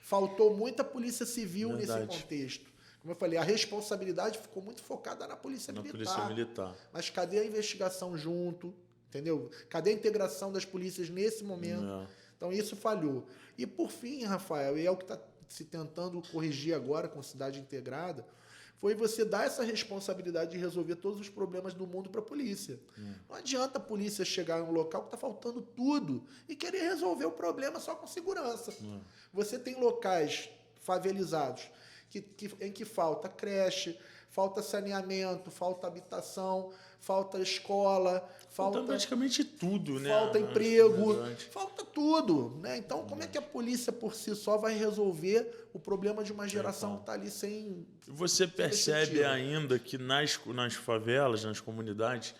S2: Faltou muita polícia civil nesse contexto. Como eu falei, a responsabilidade ficou muito focada na polícia militar. Mas cadê a investigação junto? Entendeu? Cadê a integração das polícias nesse momento? Então, isso falhou. E, por fim, Rafael, e é o que está se tentando corrigir agora com a cidade integrada, foi você dar essa responsabilidade de resolver todos os problemas do mundo para a polícia. Não adianta a polícia chegar em um local que está faltando tudo e querer resolver o problema só com segurança. Você tem locais favelizados em que falta creche, falta saneamento, falta habitação, falta escola, falta
S1: praticamente tudo, né?
S2: Falta emprego, falta tudo, né? Então, como é que a polícia por si só vai resolver o problema de uma geração que está ali sem...
S1: Você percebe ainda que nas favelas, nas comunidades,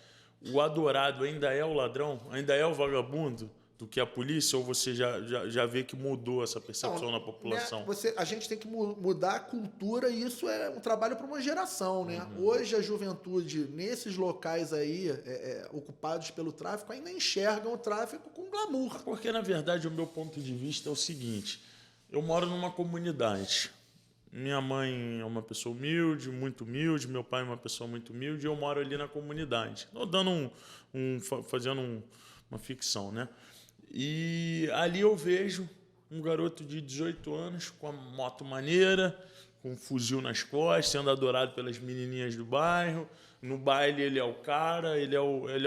S1: o adorado ainda é o ladrão, ainda é o vagabundo, do que a polícia, ou você já vê que mudou essa percepção na população?
S2: Né, a gente tem que mudar a cultura e isso é um trabalho para uma geração, né? Hoje a juventude, nesses locais aí, ocupados pelo tráfico, ainda enxergam o tráfico com glamour.
S1: Porque, na verdade, o meu ponto de vista é o seguinte, eu moro numa comunidade. Minha mãe é uma pessoa humilde, muito humilde, meu pai é uma pessoa muito humilde, e eu moro ali na comunidade. Estou dando fazendo uma ficção, né? E ali eu vejo um garoto de 18 anos com a moto maneira, com um fuzil nas costas, sendo adorado pelas menininhas do bairro. No baile ele é o cara, ele é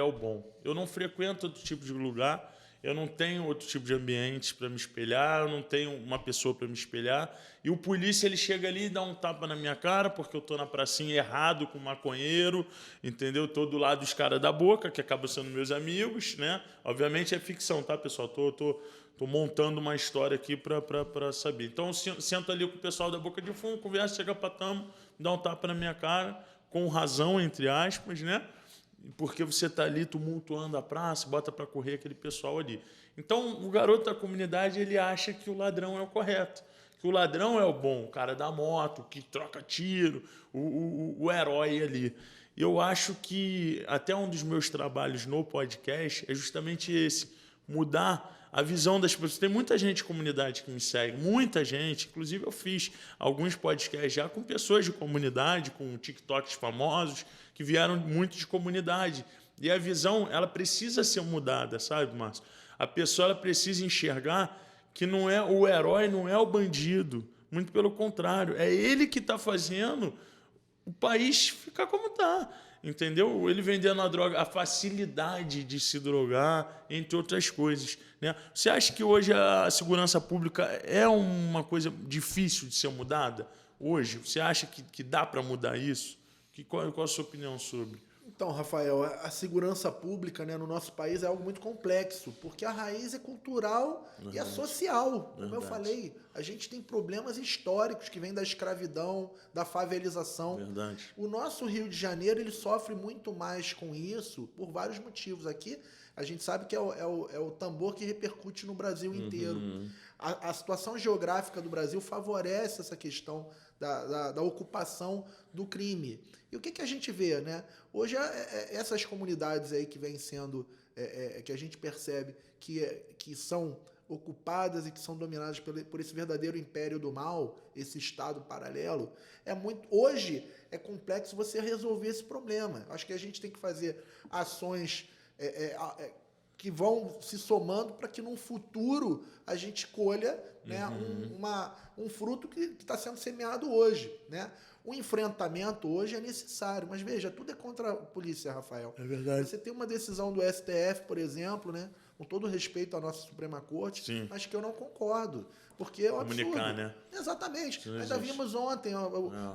S1: o bom. Eu não frequento outro tipo de lugar, eu não tenho outro tipo de ambiente para me espelhar, eu não tenho uma pessoa para me espelhar. E o polícia, ele chega ali e dá um tapa na minha cara, porque eu estou na pracinha errado com maconheiro, entendeu? Estou do lado dos caras da boca, que acabam sendo meus amigos, né? Obviamente é ficção, tá, pessoal? Tô montando uma história aqui para saber. Então, eu sento ali com o pessoal da boca de fumo, conversa, chega para tamo, dá um tapa na minha cara, com razão, entre aspas, né? Porque você está ali tumultuando a praça, bota para correr aquele pessoal ali. Então, o garoto da comunidade, ele acha que o ladrão é o correto, que o ladrão é o bom, o cara da moto, que troca tiro, o herói ali. E eu acho que até um dos meus trabalhos no podcast é justamente esse, mudar a visão das pessoas. Tem muita gente de comunidade que me segue, muita gente. Inclusive, eu fiz alguns podcasts já com pessoas de comunidade, com TikToks famosos, que vieram muito de comunidade. E a visão, ela precisa ser mudada, sabe, Márcio? A pessoa, ela precisa enxergar que não é o herói, não é o bandido. Muito pelo contrário, é ele que está fazendo o país ficar como está. Entendeu? Ele vendendo a droga, a facilidade de se drogar, entre outras coisas, né? Você acha que hoje a segurança pública é uma coisa difícil de ser mudada? Hoje, você acha que dá para mudar isso? Qual a sua opinião sobre?
S2: Então, Rafael, a segurança pública, né, no nosso país é algo muito complexo, porque a raiz é cultural e é social. Como eu falei, a gente tem problemas históricos que vêm da escravidão, da favelização.
S1: Verdade.
S2: O nosso Rio de Janeiro, ele sofre muito mais com isso por vários motivos. Aqui, a gente sabe que é o tambor que repercute no Brasil inteiro. A situação geográfica do Brasil favorece essa questão da ocupação do crime. E o que a gente vê, né? Hoje, essas comunidades aí que vêm sendo, que a gente percebe que são ocupadas e que são dominadas por esse verdadeiro império do mal, esse Estado paralelo, hoje é complexo você resolver esse problema. Acho que a gente tem que fazer ações que vão se somando para que num futuro a gente colha, né, um fruto que está sendo semeado hoje, né? O enfrentamento hoje é necessário, mas veja, tudo é contra a polícia, Rafael.
S1: É verdade.
S2: Você tem uma decisão do STF, por exemplo, né, com todo respeito à nossa Suprema Corte,
S1: Sim,
S2: mas que eu não concordo, porque é um
S1: comunicar,
S2: absurdo.
S1: né?
S2: Exatamente.
S1: Não
S2: Ainda
S1: existe.
S2: vimos ontem,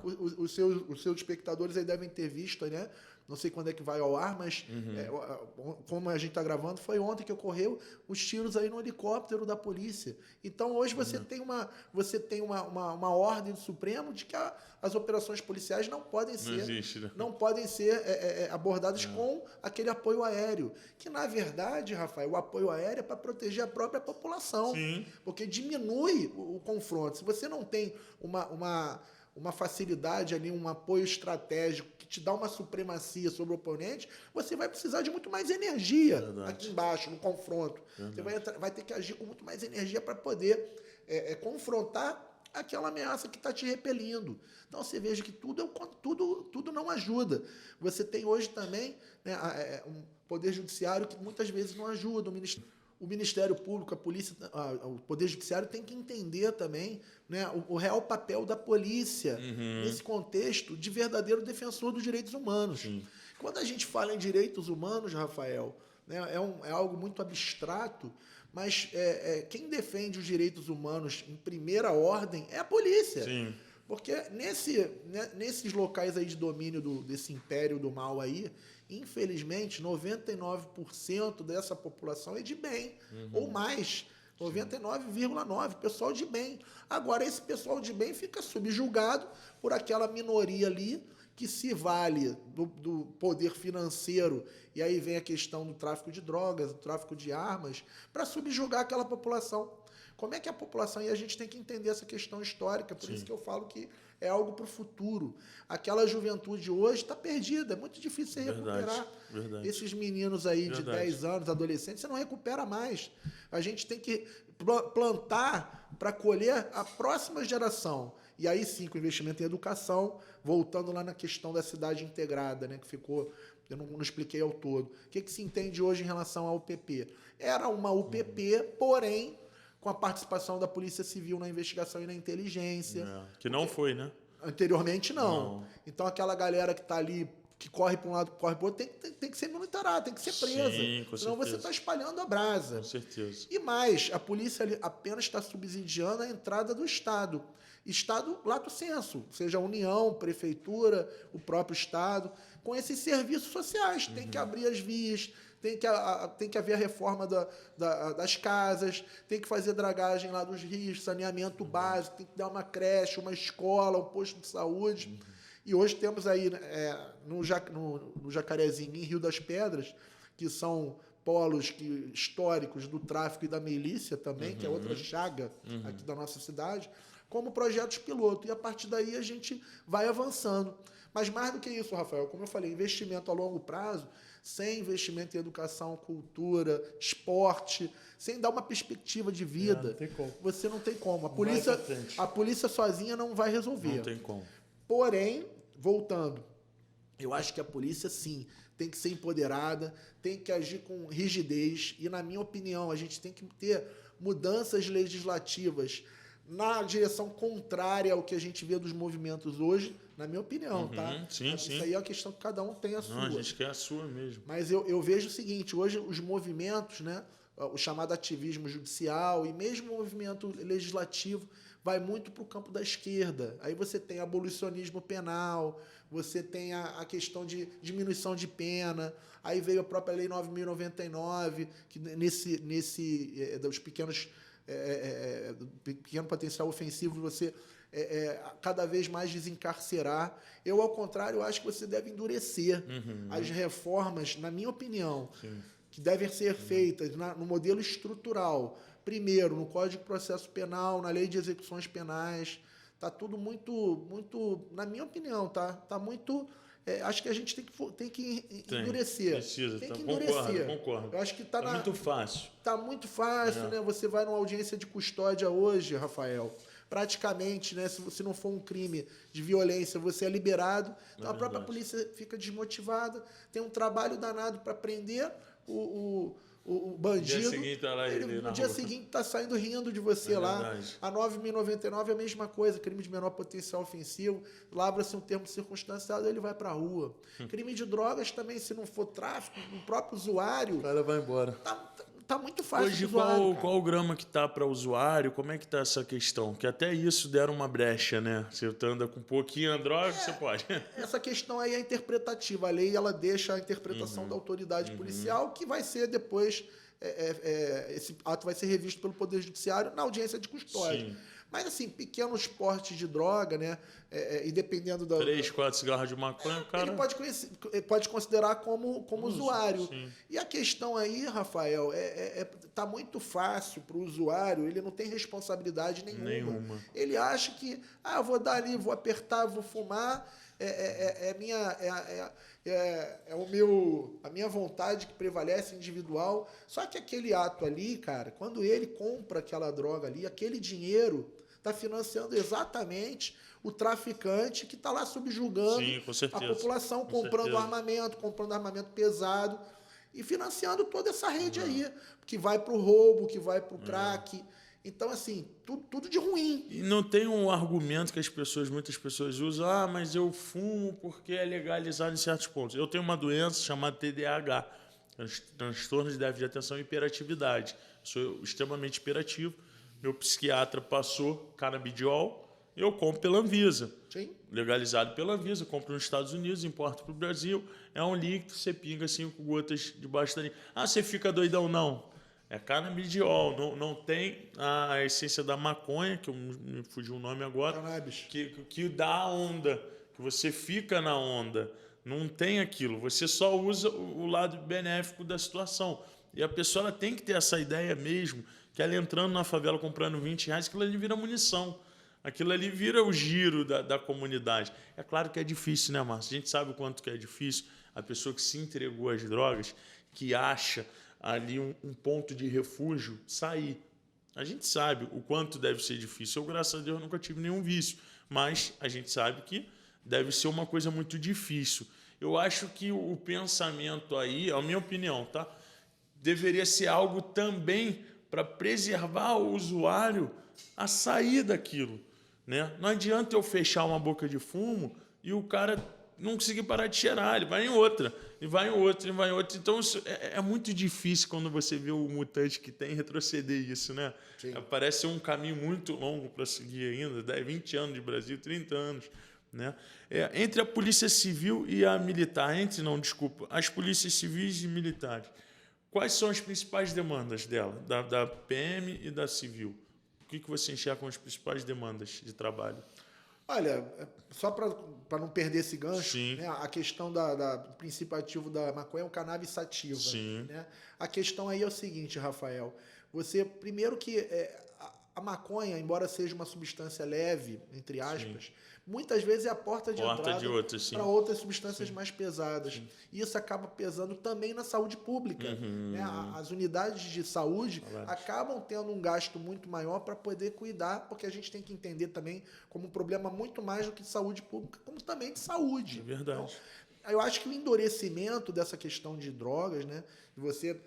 S2: os seus espectadores aí devem ter visto, né? Não sei quando é que vai ao ar, mas como a gente está gravando, foi ontem que ocorreu os tiros aí no helicóptero da polícia. Então, hoje você tem uma ordem do Supremo de que as operações policiais não podem ser,
S1: existe, né?
S2: não podem ser abordadas com aquele apoio aéreo. Que, na verdade, Rafael, o apoio aéreo é para proteger a própria população.
S1: Sim.
S2: Porque diminui o confronto. Se você não tem uma facilidade ali, um apoio estratégico que te dá uma supremacia sobre o oponente, você vai precisar de muito mais energia aqui embaixo, no confronto. Você vai ter que agir com muito mais energia para poder confrontar aquela ameaça que está te repelindo. Então, você veja que tudo não ajuda. Você tem hoje também, né, um poder judiciário que muitas vezes não ajuda. O Ministério Público, a polícia, o Poder Judiciário tem que entender também, né, o real papel da polícia nesse contexto de verdadeiro defensor dos direitos humanos.
S1: Sim.
S2: Quando a gente fala em direitos humanos, Rafael, né, é algo muito abstrato, mas quem defende os direitos humanos em primeira ordem é a polícia.
S1: Sim.
S2: Porque nesses locais aí de domínio desse império do mal aí, infelizmente, 99% dessa população é de bem, ou mais, 99,9%, pessoal de bem. Agora, esse pessoal de bem fica subjugado por aquela minoria ali que se vale do poder financeiro, e aí vem a questão do tráfico de drogas, do tráfico de armas, para subjugar aquela população. Como é que a população... E a gente tem que entender essa questão histórica, por isso que eu falo que é algo para o futuro. Aquela juventude hoje está perdida, é muito difícil você recuperar.
S1: Verdade.
S2: Esses meninos aí de 10 anos, adolescentes, você não recupera mais. A gente tem que plantar para colher a próxima geração. E aí sim, com investimento em educação, voltando lá na questão da cidade integrada, né, que ficou... Eu não expliquei ao todo. O que se entende hoje em relação à UPP? Era uma UPP, porém... com a participação da Polícia Civil na investigação e na inteligência.
S1: Que não foi, né?
S2: Anteriormente, não. Então, aquela galera que está ali, que corre para um lado, corre para o outro, tem que ser monitorada, tem que ser presa.
S1: Sim, com
S2: senão
S1: certeza.
S2: você está espalhando a brasa.
S1: Com certeza.
S2: E mais, a polícia apenas está subsidiando a entrada do Estado. Estado lato sensu, seja a União, Prefeitura, o próprio Estado, com esses serviços sociais. Tem que abrir as vias, tem que haver a reforma das casas, tem que fazer dragagem lá dos rios, saneamento básico, tem que dar uma creche, uma escola, um posto de saúde. E hoje temos aí no Jacarezinho, em Rio das Pedras, que são polos históricos do tráfico e da milícia também, que é outra chaga aqui da nossa cidade, como projetos piloto. E a partir daí a gente vai avançando. Mas mais do que isso, Rafael, como eu falei, investimento a longo prazo, sem investimento em educação, cultura, esporte, sem dar uma perspectiva de vida,
S1: não tem como.
S2: você não tem como. A polícia sozinha não vai resolver.
S1: Não tem como.
S2: Porém, voltando, eu acho que a polícia, sim, tem que ser empoderada, tem que agir com rigidez e, na minha opinião, a gente tem que ter mudanças legislativas na direção contrária ao que a gente vê dos movimentos hoje, na minha opinião, tá?
S1: Sim,
S2: Isso aí é uma questão que cada um tem a sua.
S1: Não, a gente quer a sua mesmo.
S2: Mas eu vejo o seguinte, hoje os movimentos, né, o chamado ativismo judicial e mesmo o movimento legislativo vai muito para o campo da esquerda. Aí você tem abolicionismo penal, você tem a questão de diminuição de pena, aí veio a própria Lei 9.099, que dos pequeno potencial ofensivo, você cada vez mais desencarcerar. Eu, ao contrário, acho que você deve endurecer as reformas, na minha opinião, que devem ser feitas no modelo estrutural. Primeiro, no Código de Processo Penal, na Lei de Execuções Penais. Está tudo muito, na minha opinião, tá muito... acho que a gente tem que endurecer.
S1: Precisa,
S2: tem que endurecer.
S1: Concordo.
S2: Eu acho que
S1: tá muito fácil.
S2: Está muito fácil, né? Você vai numa audiência de custódia hoje, Rafael, praticamente, né? Se não for um crime de violência, você é liberado. Então a própria polícia fica desmotivada, tem um trabalho danado para prender o bandido.
S1: No dia seguinte tá lá
S2: no dia seguinte está saindo rindo de você lá.
S1: Verdade.
S2: A 9.099 é a mesma coisa, crime de menor potencial ofensivo, lavra-se um termo circunstanciado, ele vai para a rua. Crime de drogas também, se não for tráfico, o próprio usuário...
S1: O cara vai embora.
S2: Tá muito fácil.
S1: Hoje,
S2: usuário,
S1: qual o grama que tá para usuário? Como é que tá essa questão? Que até isso deram uma brecha, né? Você anda com um pouquinho de droga, você pode.
S2: Essa questão aí é interpretativa. A lei, ela deixa a interpretação da autoridade policial, que vai ser depois... esse ato vai ser revisto pelo Poder Judiciário na audiência de custódia.
S1: Sim.
S2: Mas, assim, pequenos portes de droga, né? E dependendo da...
S1: 3, 4 cigarros de maconha, o cara...
S2: Ele pode considerar como usuário.
S1: Sim.
S2: E a questão aí, Rafael, tá muito fácil para o usuário, ele não tem responsabilidade nenhuma. Ele acha que, eu vou dar ali, vou apertar, vou fumar, a minha vontade que prevalece individual. Só que aquele ato ali, cara, quando ele compra aquela droga ali, aquele dinheiro está financiando exatamente o traficante que está lá subjugando a população, comprando armamento pesado e financiando toda essa rede aí, que vai para o roubo, que vai para o crack. Então, assim, tudo de ruim.
S1: E não tem um argumento que muitas pessoas usam, mas eu fumo porque é legalizado em certos pontos. Eu tenho uma doença chamada TDAH, transtorno de déficit de atenção e hiperatividade. Sou extremamente hiperativo. Meu psiquiatra passou canabidiol, eu compro pela Anvisa.
S2: Sim.
S1: Legalizado pela Anvisa, compro nos Estados Unidos, importo para o Brasil. É um líquido, você pinga 5 gotas debaixo da língua. Você fica doidão? Não. É canabidiol, não tem a essência da maconha, que me fugiu o nome agora,
S2: Cannabis.
S1: que dá onda, que você fica na onda. Não tem aquilo. Você só usa o lado benéfico da situação. E a pessoa ela tem que ter essa ideia mesmo, que ela entrando na favela comprando R$20, aquilo ali vira munição. Aquilo ali vira o giro da comunidade. É claro que é difícil, né, Márcio? A gente sabe o quanto que é difícil. A pessoa que se entregou às drogas, que acha ali um ponto de refúgio, sair. A gente sabe o quanto deve ser difícil. Eu, graças a Deus, nunca tive nenhum vício. Mas a gente sabe que deve ser uma coisa muito difícil. Eu acho que o pensamento aí, a minha opinião, tá? Deveria ser algo também para preservar o usuário a sair daquilo, né? Não adianta eu fechar uma boca de fumo e o cara não conseguir parar de cheirar, ele vai em outra, e vai em outra, e vai em outra. Então isso é muito difícil quando você vê o mutante que tem retroceder isso, né? Parece ser um caminho muito longo para seguir ainda, 10, 20 anos de Brasil, 30 anos. Né? Entre a polícia civil e a militar, as polícias civis e militares, quais são as principais demandas dela, da PM e da civil? O que você enxerga com as principais demandas de trabalho?
S2: Olha, só para não perder esse gancho, né, a questão do princípio ativo da maconha é um cannabis sativa. Né? A questão aí é o seguinte, Rafael, primeiro que a maconha, embora seja uma substância leve, entre aspas, muitas vezes é a porta de entrada para outras substâncias mais pesadas. E isso acaba pesando também na saúde pública. Né? As unidades de saúde acabam tendo um gasto muito maior para poder cuidar, porque a gente tem que entender também como um problema muito mais do que de saúde pública, como também de saúde.
S1: É verdade.
S2: Então, eu acho que o endurecimento dessa questão de drogas, né, de você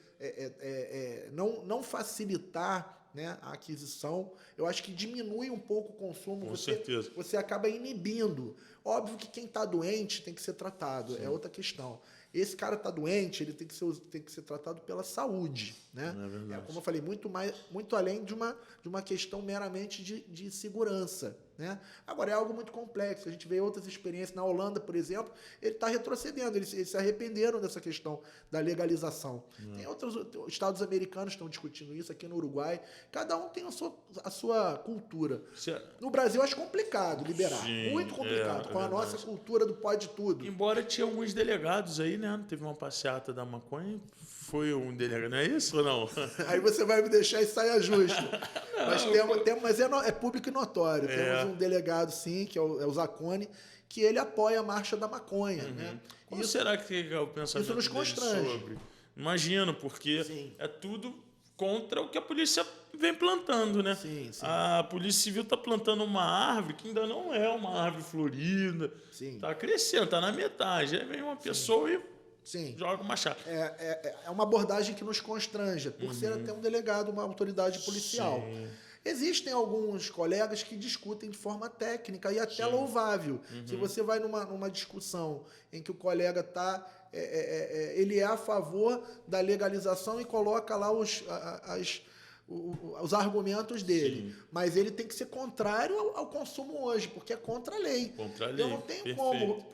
S2: não facilitar, né, a aquisição, eu acho que diminui um pouco o consumo.
S1: Com certeza.
S2: Você acaba inibindo. Óbvio que quem está doente tem que ser tratado, é outra questão. Esse cara está doente, ele tem que ser tratado pela saúde. Né?
S1: É verdade.
S2: Como eu falei, muito além de uma questão meramente de segurança. Né? Agora, é algo muito complexo. A gente vê outras experiências. Na Holanda, por exemplo, ele está retrocedendo. Eles se arrependeram dessa questão da legalização. Tem outros estados americanos que estão discutindo isso, aqui no Uruguai. Cada um tem a sua cultura. No Brasil, acho complicado liberar. Muito complicado. Com a nossa cultura do pode tudo.
S1: Embora tinha alguns delegados aí, né? Teve uma passeata da maconha, foi um delegado. Não é isso ou não?
S2: Aí você vai me deixar em saia justa. Mas é público e notório. Temos um delegado, sim, que é o Zacone, que ele apoia a marcha da maconha. Né?
S1: Como será que é o pensamento
S2: isso nos constrange.
S1: sobre? Imagino, porque é tudo contra o que a polícia vem plantando, né? A Polícia Civil está plantando uma árvore que ainda não é uma árvore florida. Está crescendo, está na metade. Aí vem uma pessoa e joga uma chave.
S2: É uma abordagem que nos constrange, por ser até um delegado, uma autoridade policial. Existem alguns colegas que discutem de forma técnica e até louvável. Se você vai numa discussão em que o colega está... ele é a favor da legalização e coloca lá os argumentos dele. Mas ele tem que ser contrário ao consumo hoje, porque é contra a lei. Eu não tenho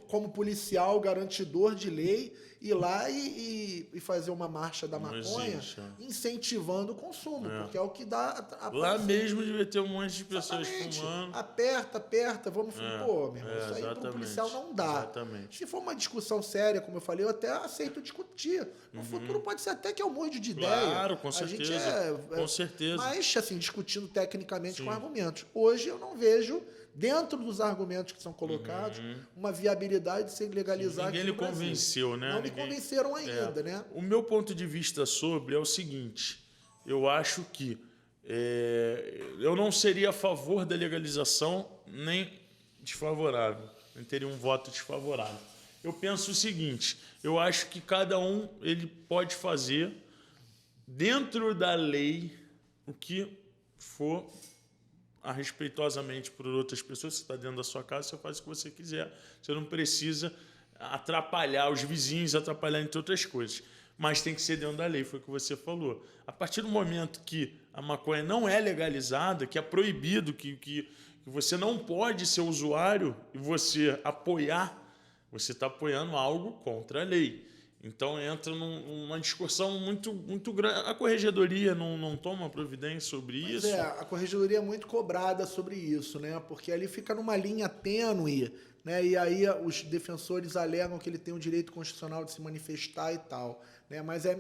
S2: como policial, garantidor de lei, ir lá e fazer uma marcha da maconha incentivando o consumo, porque é o que dá...
S1: Lá mesmo devia ter um monte de pessoas fumando.
S2: Aperta, vamos fumar. Pô, meu irmão, isso aí para o policial não dá. Se for uma discussão séria, como eu falei, eu até aceito discutir. No futuro pode ser até que eu mude de ideia.
S1: Claro, com certeza. Com certeza.
S2: Mas, assim, discutindo tecnicamente com argumentos. Hoje eu não vejo, dentro dos argumentos que são colocados, uma viabilidade de se legalizar.
S1: Ninguém lhe convenceu, né?
S2: Não me convenceram ainda, né?
S1: O meu ponto de vista sobre é o seguinte: eu acho que eu não seria a favor da legalização nem desfavorável, nem teria um voto desfavorável. Eu penso o seguinte: eu acho que cada um ele pode fazer dentro da lei o que for respeitosamente por outras pessoas. Você está dentro da sua casa, você faz o que você quiser. Você não precisa atrapalhar os vizinhos, atrapalhar entre outras coisas. Mas tem que ser dentro da lei, foi o que você falou. A partir do momento que a maconha não é legalizada, que é proibido, que você não pode ser usuário e você apoiar, você está apoiando algo contra a lei. Então entra numa discussão muito grande. A corregedoria não toma providência sobre isso?
S2: A corregedoria é muito cobrada sobre isso, né? Porque ali fica numa linha tênue né? E aí os defensores alegam que ele tem o direito constitucional de se manifestar e tal, né? Mas é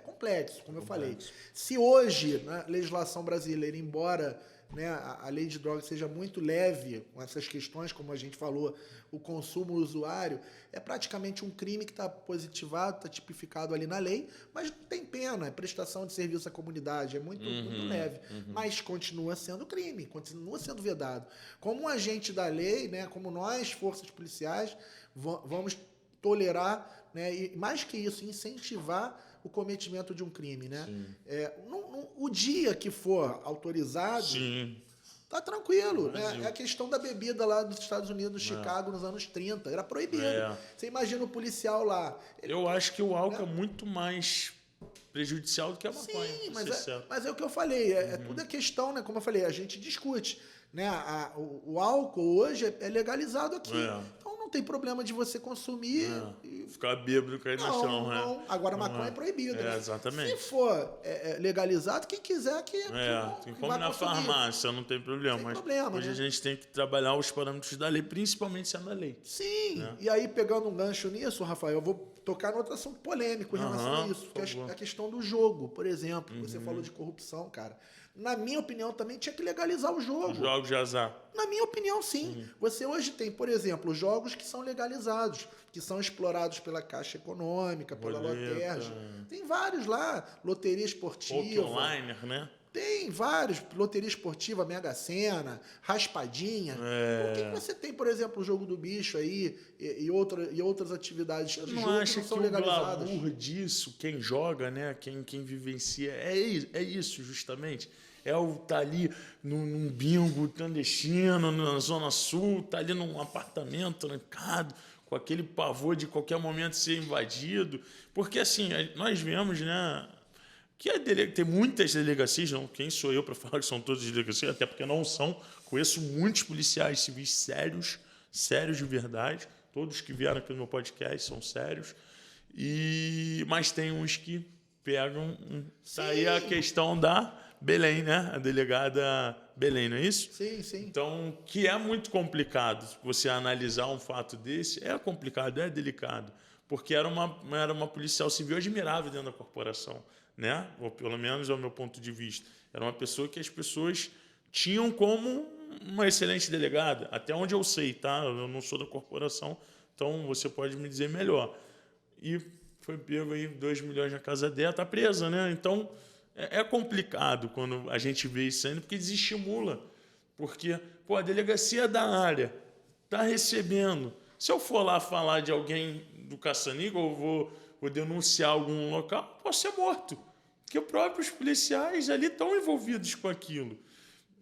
S2: complexo, como eu falei. Se hoje, na legislação brasileira, embora, né, a lei de drogas seja muito leve com essas questões, como a gente falou, o consumo usuário, é praticamente um crime que está positivado, está tipificado ali na lei, mas não tem pena, é prestação de serviço à comunidade, é muito leve. Mas continua sendo crime, continua sendo vedado. Como um agente da lei, né, como nós, forças policiais, vamos tolerar, né, e mais que isso, incentivar o cometimento de um crime, né? O dia que for autorizado, tá tranquilo, né? É a questão da bebida lá dos Estados Unidos, Chicago, nos anos 30, era proibido. Você imagina o policial lá.
S1: Eu acho que o álcool é muito mais prejudicial do que a maconha.
S2: Sim, mas é o que eu falei, tudo é questão, né? Como eu falei, a gente discute, né? O álcool hoje é legalizado aqui. Então não tem problema de você consumir e
S1: ficar bêbado e cair no chão, né?
S2: Não. Agora, maconha é proibido, né?
S1: Exatamente.
S2: Se for legalizado, quem quiser que
S1: tem como na farmácia, não tem problema.
S2: Tem problema,
S1: hoje
S2: né?
S1: a gente tem que trabalhar os parâmetros da lei, principalmente sendo a lei.
S2: Sim, né? E aí pegando um gancho nisso, Rafael, eu vou tocar no outro assunto polêmico em relação a isso, que é a questão do jogo, por exemplo. Você falou de corrupção, cara. Na minha opinião, também tinha que legalizar o jogo.
S1: Os jogos de azar.
S2: Na minha opinião, sim. Você hoje tem, por exemplo, jogos que são legalizados, que são explorados pela Caixa Econômica, pela Lotérgia. Tem vários lá, loteria esportiva.
S1: Online, né?
S2: Tem vários, loteria esportiva, Mega Sena, raspadinha. Por que você tem, por exemplo, o jogo do bicho aí e outras atividades de jogo que não são legalizadas?
S1: O glamour disso, quem joga, né, quem vivencia, é isso justamente. Tá ali num bingo clandestino, na Zona Sul, tá ali num apartamento trancado, com aquele pavor de qualquer momento ser invadido. Porque, assim, nós vemos, né, que tem muitas delegacias, não, quem sou eu para falar que são todas delegacias, até porque não são. Conheço muitos policiais civis sérios de verdade. Todos que vieram aqui no meu podcast são sérios. Mas tem uns que pegam... Tá aí a questão da Belém, né? A delegada Belém, não é isso?
S2: Sim, sim.
S1: Então, que é muito complicado você analisar um fato desse. É complicado, é delicado. Porque era uma policial civil admirável dentro da corporação, né? Ou pelo menos é o meu ponto de vista. Era uma pessoa que as pessoas tinham como uma excelente delegada, até onde eu sei, tá? Eu não sou da corporação, então você pode me dizer melhor. E foi pego aí 2 milhões na casa dela, tá presa, né? Então é complicado quando a gente vê isso ainda, porque desestimula. Porque, a delegacia da área tá recebendo. Se eu for lá falar de alguém do caça-níquel, ou vou denunciar algum local, posso ser morto. Porque os próprios policiais ali estão envolvidos com aquilo.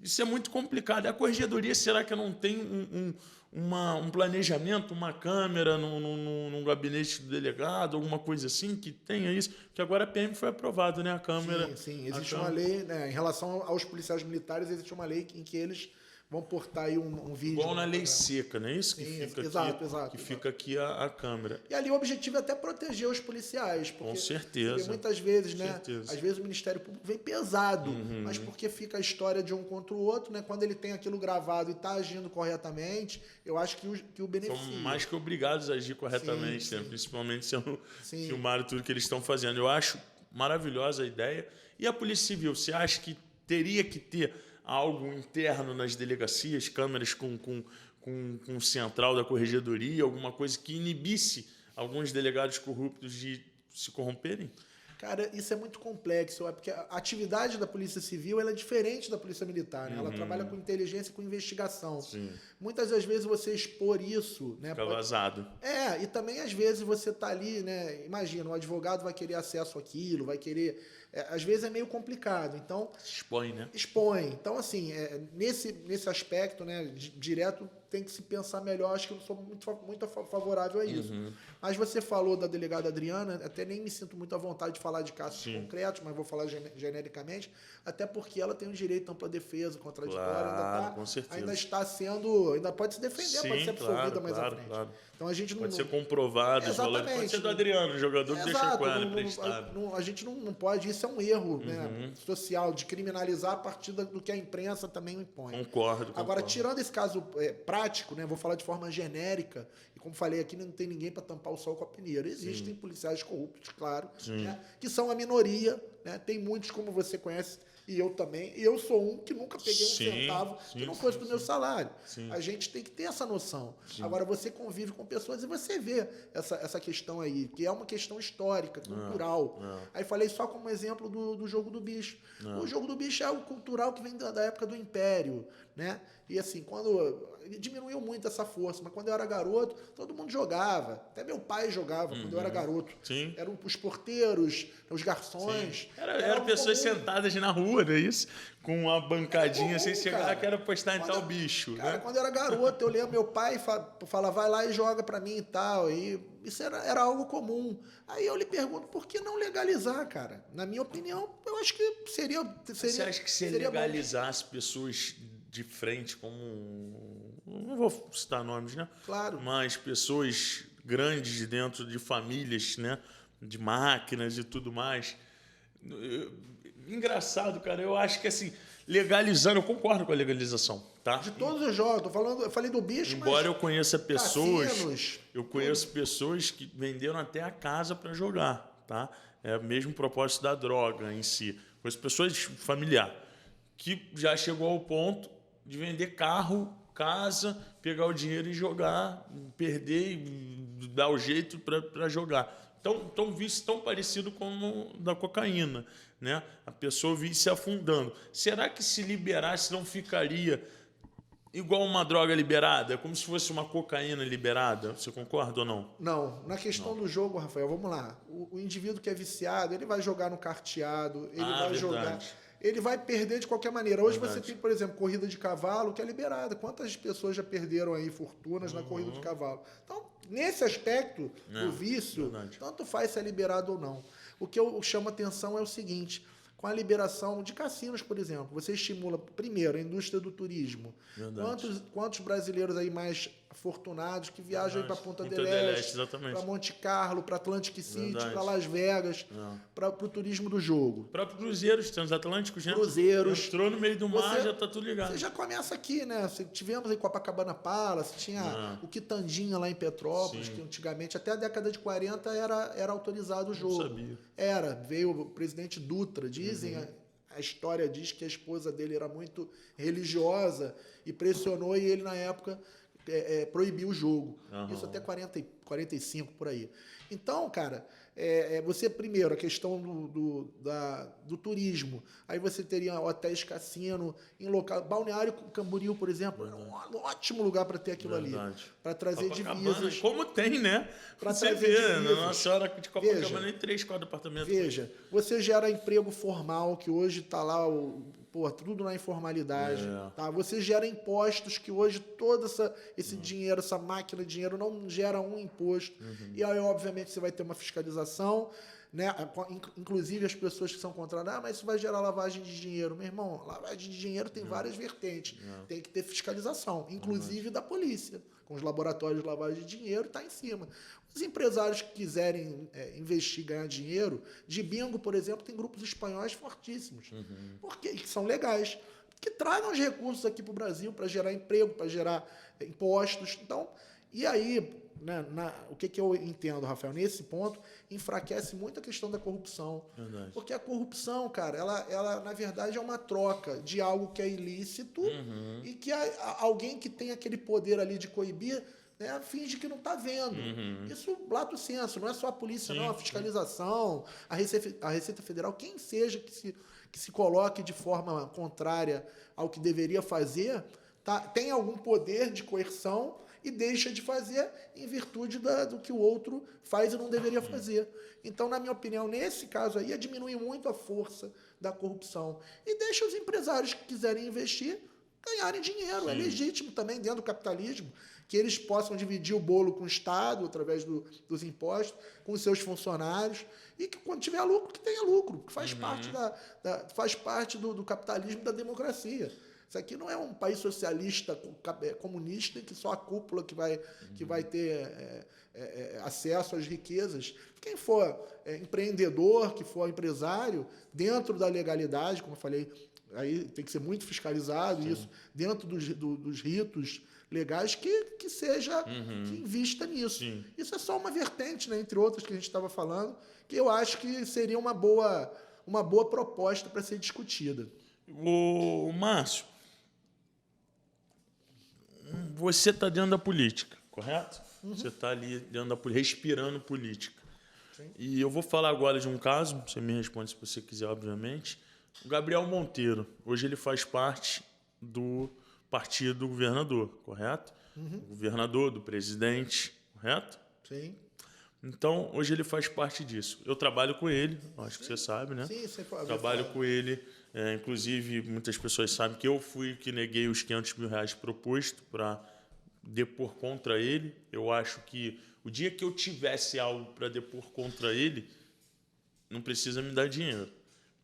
S1: Isso é muito complicado. A corregedoria, será que não tem um planejamento, uma câmera num gabinete do delegado, alguma coisa assim que tenha isso? Porque agora a PM foi aprovada, né? A câmera...
S2: Sim. Existe uma lei, né, em relação aos policiais militares, existe uma lei em que eles vão portar aí um vídeo.
S1: Igual na lei seca, não é isso? Que fica
S2: exato.
S1: Fica aqui a câmera.
S2: E ali o objetivo é até proteger os policiais. Porque,
S1: com certeza.
S2: Porque muitas vezes, né? Às vezes o Ministério Público vem pesado, mas porque fica a história de um contra o outro, né? Quando ele tem aquilo gravado e está agindo corretamente, eu acho que o beneficia.
S1: São mais que obrigados a agir corretamente, né? Principalmente sendo filmado tudo que eles estão fazendo. Eu acho maravilhosa a ideia. E a Polícia Civil, você acha que teria que ter algo interno nas delegacias, câmeras com central da corregedoria, alguma coisa que inibisse alguns delegados corruptos de se corromperem?
S2: Cara, isso é muito complexo, porque a atividade da Polícia Civil ela é diferente da Polícia Militar, né? Ela trabalha com inteligência e com investigação.
S1: Sim.
S2: Muitas das vezes você expor isso, né?
S1: Fica vazado.
S2: E também às vezes você tá ali, né? Imagina, o advogado vai querer acesso àquilo, vai querer... às vezes é meio complicado, então...
S1: Expõe, né?
S2: Expõe. Então, assim, nesse aspecto, né, direto, tem que se pensar melhor. Acho que eu sou muito favorável a isso. Mas você falou da delegada Adriana, até nem me sinto muito à vontade de falar de casos concretos, mas vou falar genericamente, até porque ela tem o direito à ampla defesa, contraditória,
S1: com certeza.
S2: ainda está sendo... Ainda pode se defender, pode ser absolvida mais à frente.
S1: Claro.
S2: Então, a gente
S1: pode ser comprovado.
S2: Exatamente.
S1: Pode ser do Adriano, o jogador que deixou com ela emprestado.
S2: A gente não pode ir isso é um erro, né, social, de criminalizar a partir do que a imprensa também impõe.
S1: Concordo.
S2: Agora, tirando esse caso prático, né, vou falar de forma genérica, e como falei aqui, não tem ninguém para tampar o sol com a peneira. Existem policiais corruptos, claro, né, que são a minoria, né, tem muitos, como você conhece, e eu também, e eu sou um que nunca peguei um centavo que não fosse do meu salário. A gente tem que ter essa noção. Agora, você convive com pessoas e você vê essa questão aí, que é uma questão histórica, cultural. Aí falei só como exemplo do Jogo do Bicho. O Jogo do Bicho é algo cultural que vem da época do Império, né? E assim, diminuiu muito essa força, mas quando eu era garoto, todo mundo jogava. Até meu pai jogava quando eu era garoto. Eram os porteiros, os garçons.
S1: Eram pessoas sentadas na rua, não é isso? Com uma bancadinha, sem chegar, quero apostar em tal bicho.
S2: Cara,
S1: né?
S2: Quando eu era garoto, eu lembro meu pai falar, vai lá e joga pra mim e tal. E isso era algo comum. Aí eu lhe pergunto, por que não legalizar, cara? Na minha opinião, eu acho que seria
S1: Você acha que se legalizasse pessoas de frente, como... Não vou citar nomes, né?
S2: Claro.
S1: Mas pessoas grandes dentro de famílias, né? De máquinas e tudo mais. Engraçado, cara. Eu acho que, assim, legalizando... Eu concordo com a legalização, tá?
S2: De todos os jogos. Eu falei do bicho,
S1: Embora eu conheça pessoas...
S2: cassinos,
S1: eu conheço pessoas que venderam até a casa para jogar, tá? É o mesmo propósito da droga em si. Conheço pessoas familiar que já chegou ao ponto de vender carro, casa, pegar o dinheiro e jogar, perder e dar o jeito para jogar. Então, um vício tão parecido como o da cocaína, né? A pessoa vive se afundando. Será que se liberasse não ficaria igual uma droga liberada? Como se fosse uma cocaína liberada? Você concorda ou não?
S2: Não. Na questão do jogo, Rafael, vamos lá. O indivíduo que é viciado, ele vai jogar no carteado, ele vai jogar... Ele vai perder de qualquer maneira. Hoje você tem, por exemplo, corrida de cavalo, que é liberada. Quantas pessoas já perderam aí fortunas na corrida de cavalo? Então, nesse aspecto do vício, tanto faz se é liberado ou não. O que eu chamo a atenção é o seguinte: com a liberação de cassinos, por exemplo, você estimula, primeiro, a indústria do turismo. Quantos brasileiros aí mais afortunados que viajam para Punta del Este, para Monte Carlo, para Atlantic City, para Las Vegas, para o turismo do jogo.
S1: O próprio cruzeiros transatlânticos, né?
S2: Cruzeiros.
S1: Entrou no meio do mar, já tá tudo ligado.
S2: Você já começa aqui, né? Tivemos aí Copacabana Palace, tinha o Quitandinha lá em Petrópolis, que antigamente, até a década de 40, era autorizado o jogo.
S1: Não sabia.
S2: Veio o presidente Dutra, dizem, a história diz que a esposa dele era muito religiosa e pressionou, e ele, na época, proibiu o jogo. Isso até 45, por aí. Então, cara, você, primeiro, a questão do turismo. Aí você teria hotéis cassino em local... Balneário Camboriú, por exemplo, é um ótimo lugar para ter aquilo ali. Para trazer divisas.
S1: Como tem, né?
S2: Para
S1: você
S2: trazer
S1: vê,
S2: divisas.
S1: Nossa Senhora de Copacabana em 3, 4 apartamentos.
S2: Veja, você gera emprego formal, que hoje está lá... tudo na informalidade. Tá? Você gera impostos, que hoje todo esse dinheiro, essa máquina de dinheiro não gera um imposto. E aí, obviamente, você vai ter uma fiscalização, né? Inclusive as pessoas que são contra, mas isso vai gerar lavagem de dinheiro. Meu irmão, lavagem de dinheiro tem várias vertentes. Tem que ter fiscalização, inclusive da polícia. Com os laboratórios de lavagem de dinheiro, está em cima. Os empresários que quiserem investir, ganhar dinheiro, de bingo, por exemplo, tem grupos espanhóis fortíssimos, que são legais, que tragam os recursos aqui para o Brasil para gerar emprego, para gerar impostos. Então, e aí, né, o que eu entendo, Rafael, nesse ponto, enfraquece muito a questão da corrupção. Porque a corrupção, cara, ela na verdade é uma troca de algo que é ilícito e que alguém que tem aquele poder ali de coibir, né, finge que não está vendo. Isso, lato senso, não é só a polícia, não, a fiscalização, a Receita Federal, quem seja que se coloque de forma contrária ao que deveria fazer, tem algum poder de coerção e deixa de fazer em virtude do que o outro faz e não deveria fazer. Então, na minha opinião, nesse caso aí, diminui muito a força da corrupção e deixa os empresários que quiserem investir ganharem dinheiro. É legítimo também, dentro do capitalismo, que eles possam dividir o bolo com o Estado, através dos impostos, com os seus funcionários, e que quando tiver lucro, que tenha lucro, que faz parte, faz parte do capitalismo, da democracia. Isso aqui não é um país socialista, comunista, em que só a cúpula que vai ter acesso às riquezas. Quem for empreendedor, que for empresário, dentro da legalidade, como eu falei, aí tem que ser muito fiscalizado, isso, dentro dos ritos legais, que seja, que invista nisso.
S1: Sim.
S2: Isso é só uma vertente, né, entre outras que a gente estava falando, que eu acho que seria uma boa proposta para ser discutida.
S1: O Márcio, você está dentro da política, correto? Você está ali dentro da política, respirando política.
S2: Sim.
S1: E eu vou falar agora de um caso, você me responde se você quiser, obviamente. O Gabriel Monteiro, hoje ele faz parte do partido do governador, correto? Do governador, do presidente, correto?
S2: Sim.
S1: Então, hoje ele faz parte disso. Eu trabalho com ele, acho que você sabe, né?
S2: Sim, você pode
S1: Trabalho com ele. Inclusive, muitas pessoas sabem que eu fui que neguei os R$500 mil proposto para depor contra ele. Eu acho que o dia que eu tivesse algo para depor contra ele, não precisa me dar dinheiro,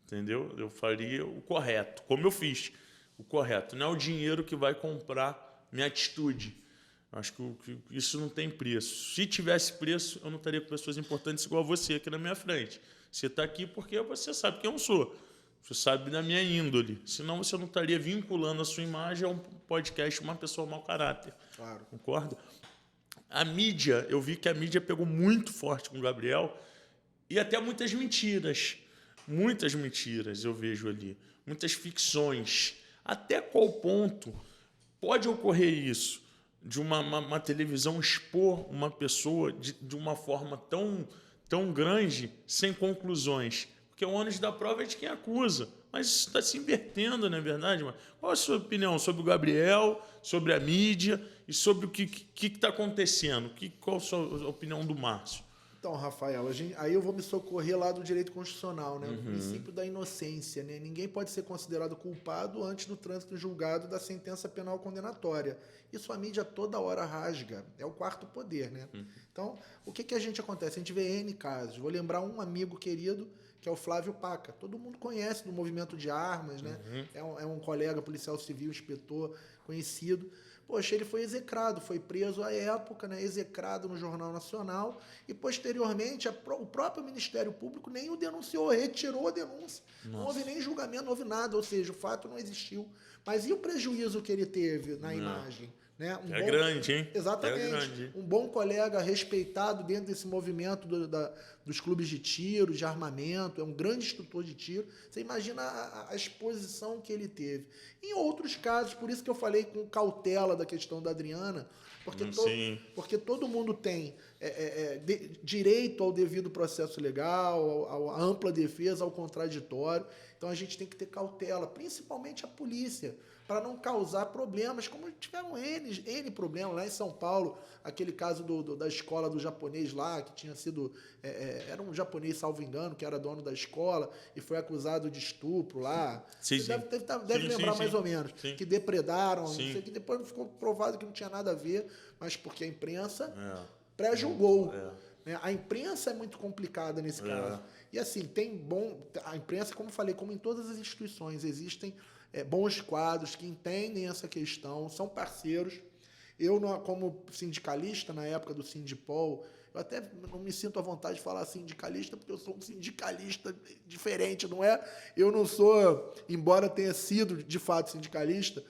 S1: entendeu? Eu faria o correto, como eu fiz, o correto. Não é o dinheiro que vai comprar minha atitude. Acho que isso não tem preço. Se tivesse preço, eu não estaria com pessoas importantes igual a você aqui na minha frente. Você está aqui porque você sabe quem eu sou. Você sabe da minha índole. Senão você não estaria vinculando a sua imagem a um podcast, uma pessoa mau caráter.
S2: Claro.
S1: Concorda? A mídia, eu vi que a mídia pegou muito forte com o Gabriel e até muitas mentiras. Muitas mentiras eu vejo ali. Muitas ficções. Até qual ponto pode ocorrer isso? De uma televisão expor uma pessoa de uma forma tão grande, sem conclusões. Porque o ônus da prova é de quem acusa. Mas isso está se invertendo, não é verdade? Mano? Qual a sua opinião sobre o Gabriel, sobre a mídia e sobre o que está acontecendo? Qual a sua opinião do Márcio?
S2: Então, Rafael, aí eu vou me socorrer lá do direito constitucional, né? O princípio da inocência, né? Ninguém pode ser considerado culpado antes do trânsito julgado da sentença penal condenatória. Isso a mídia toda hora rasga. É o quarto poder, né? Então, o que a gente acontece? A gente vê N casos. Vou lembrar um amigo querido, que é o Flávio Paca. Todo mundo conhece do movimento de armas, né? É um colega policial civil, inspetor, conhecido. Poxa, ele foi execrado, foi preso à época, né, execrado no Jornal Nacional e, posteriormente, o próprio Ministério Público nem o denunciou, retirou a denúncia. Nossa. Não houve nem julgamento, não houve nada, ou seja, o fato não existiu. Mas e o prejuízo que ele teve na imagem? Né?
S1: Grande, hein?
S2: Exatamente.
S1: É grande.
S2: Um bom colega respeitado dentro desse movimento dos clubes de tiro, de armamento, é um grande instrutor de tiro. Você imagina a exposição que ele teve. Em outros casos, por isso que eu falei com cautela da questão da Adriana, porque todo mundo tem direito ao devido processo legal, à ampla defesa, ao contraditório. Então a gente tem que ter cautela, principalmente a polícia, para não causar problemas, como tiveram N problemas lá em São Paulo, aquele caso da escola do japonês lá, que tinha sido, era um japonês, salvo engano, que era dono da escola e foi acusado de estupro lá.
S1: Sim,
S2: Você deve lembrar mais ou menos, que depredaram, não sei, que depois ficou provado que não tinha nada a ver, mas porque a imprensa pré-julgou. Né? A imprensa é muito complicada nesse caso. E assim, a imprensa, como eu falei, como em todas as instituições, existem bons quadros que entendem essa questão, são parceiros. Eu, como sindicalista, na época do Sindipol, eu até não me sinto à vontade de falar sindicalista, porque eu sou um sindicalista diferente, não é? Eu não sou, embora tenha sido, de fato, sindicalista,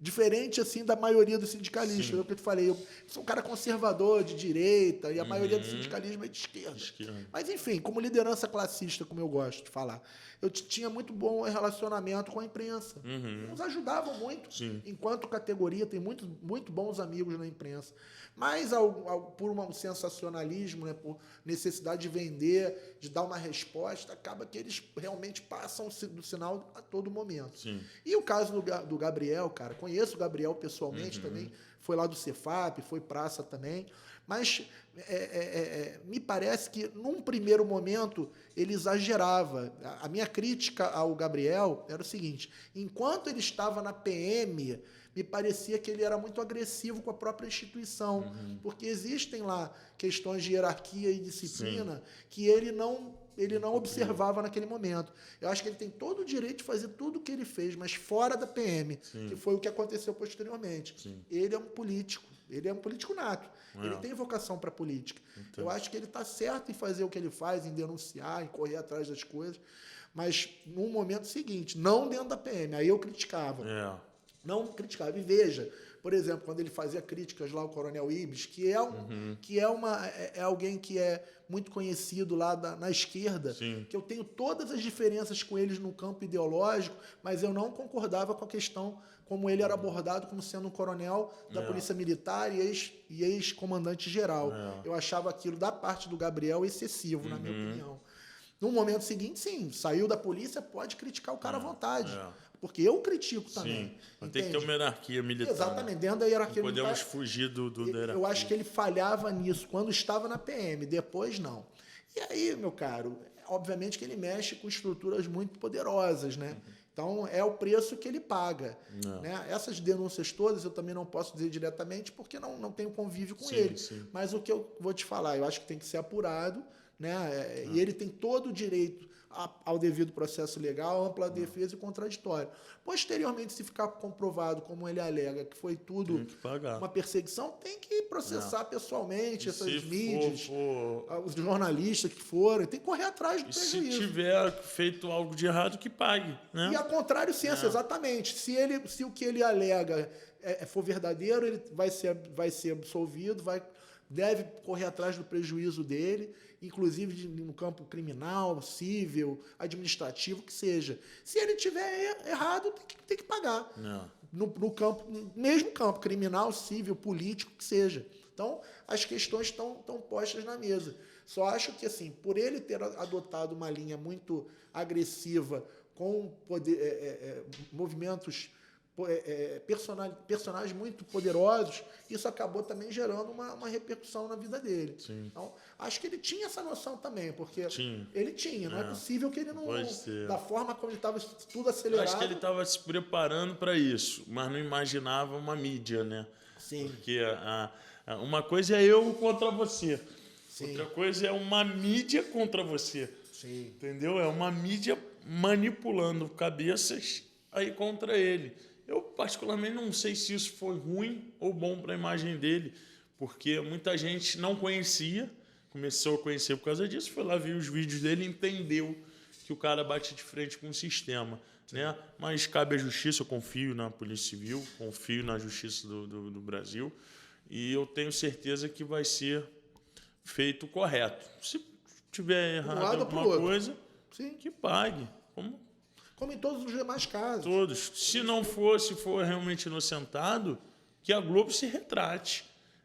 S2: diferente, assim, da maioria dos sindicalistas. É o que eu te falei, eu sou um cara conservador, de direita, e a maioria do sindicalismo é de esquerda. Mas, enfim, como liderança classista, como eu gosto de falar, eu tinha muito bom relacionamento com a imprensa. Nos ajudavam muito. Enquanto categoria, tem muito bons amigos na imprensa. Mas, por um sensacionalismo, né, por necessidade de vender, de dar uma resposta, acaba que eles realmente passam do sinal a todo momento. E o caso do Gabriel, cara, conheço o Gabriel pessoalmente também, foi lá do Cefap, foi praça também, mas me parece que, num primeiro momento, ele exagerava. A minha crítica ao Gabriel era o seguinte: enquanto ele estava na PM, me parecia que ele era muito agressivo com a própria instituição, porque existem lá questões de hierarquia e disciplina que ele não observava naquele momento. Eu acho que ele tem todo o direito de fazer tudo o que ele fez, mas fora da PM, que foi o que aconteceu posteriormente.
S1: Sim.
S2: Ele é um político nato. Ele tem vocação para política. Eu acho que ele está certo em fazer o que ele faz, em denunciar, em correr atrás das coisas, mas no momento seguinte, não dentro da PM. Aí eu criticava. Não criticava. E veja, por exemplo, quando ele fazia críticas lá ao Coronel Ibis, que é alguém que é muito conhecido lá na esquerda, que eu tenho todas as diferenças com eles no campo ideológico, mas eu não concordava com a questão como ele era abordado como sendo um coronel da Polícia Militar e ex-comandante geral. Eu achava aquilo, da parte do Gabriel, excessivo, na minha opinião. No momento seguinte, sim, saiu da polícia, pode criticar o cara à vontade. Porque eu critico também.
S1: Mas tem que ter uma hierarquia militar.
S2: Exatamente, dentro da hierarquia militar.
S1: Podemos fugir da hierarquia.
S2: Eu acho que ele falhava nisso quando estava na PM, depois não. E aí, meu caro, obviamente que ele mexe com estruturas muito poderosas, né? Então, é o preço que ele paga. Né? Essas denúncias todas eu também não posso dizer diretamente porque não tenho convívio com ele. Mas o que eu vou te falar, eu acho que tem que ser apurado, né? E ele tem todo o direito ao devido processo legal, ampla defesa e contraditório. Posteriormente, se ficar comprovado, como ele alega, que foi tudo uma perseguição, tem que processar pessoalmente essas mídias, os jornalistas que foram, tem que correr atrás do prejuízo.
S1: Se tiver feito algo de errado, que pague. Né?
S2: E a contrário, senso, exatamente. Se o que ele alega for verdadeiro, ele vai ser absolvido, deve correr atrás do prejuízo dele, inclusive no campo criminal, civil, administrativo, que seja. Se ele tiver errado, tem que pagar. No campo, mesmo campo criminal, civil, político, que seja. Então, as questões estão postas na mesa. Só acho que, assim, por ele ter adotado uma linha muito agressiva, com movimentos... personagens muito poderosos, isso acabou também gerando uma repercussão na vida dele. Então, acho que ele tinha essa noção também, porque ele tinha, não é possível que ele não... Da forma como ele estava tudo acelerado...
S1: Acho que ele estava se preparando para isso, mas não imaginava uma mídia, né? Porque uma coisa é eu contra você, outra coisa é uma mídia contra você. Entendeu? É uma mídia manipulando cabeças aí contra ele. Eu, particularmente, não sei se isso foi ruim ou bom para a imagem dele, porque muita gente não conhecia, começou a conhecer por causa disso, foi lá ver os vídeos dele e entendeu que o cara bate de frente com o sistema. Né? Mas cabe à justiça, eu confio na Polícia Civil, confio na justiça do Brasil, e eu tenho certeza que vai ser feito correto. Se tiver errado alguma coisa, que pague.
S2: Como em todos os demais casos.
S1: Todos. Se não for, se for realmente inocentado, que a Globo se retrate.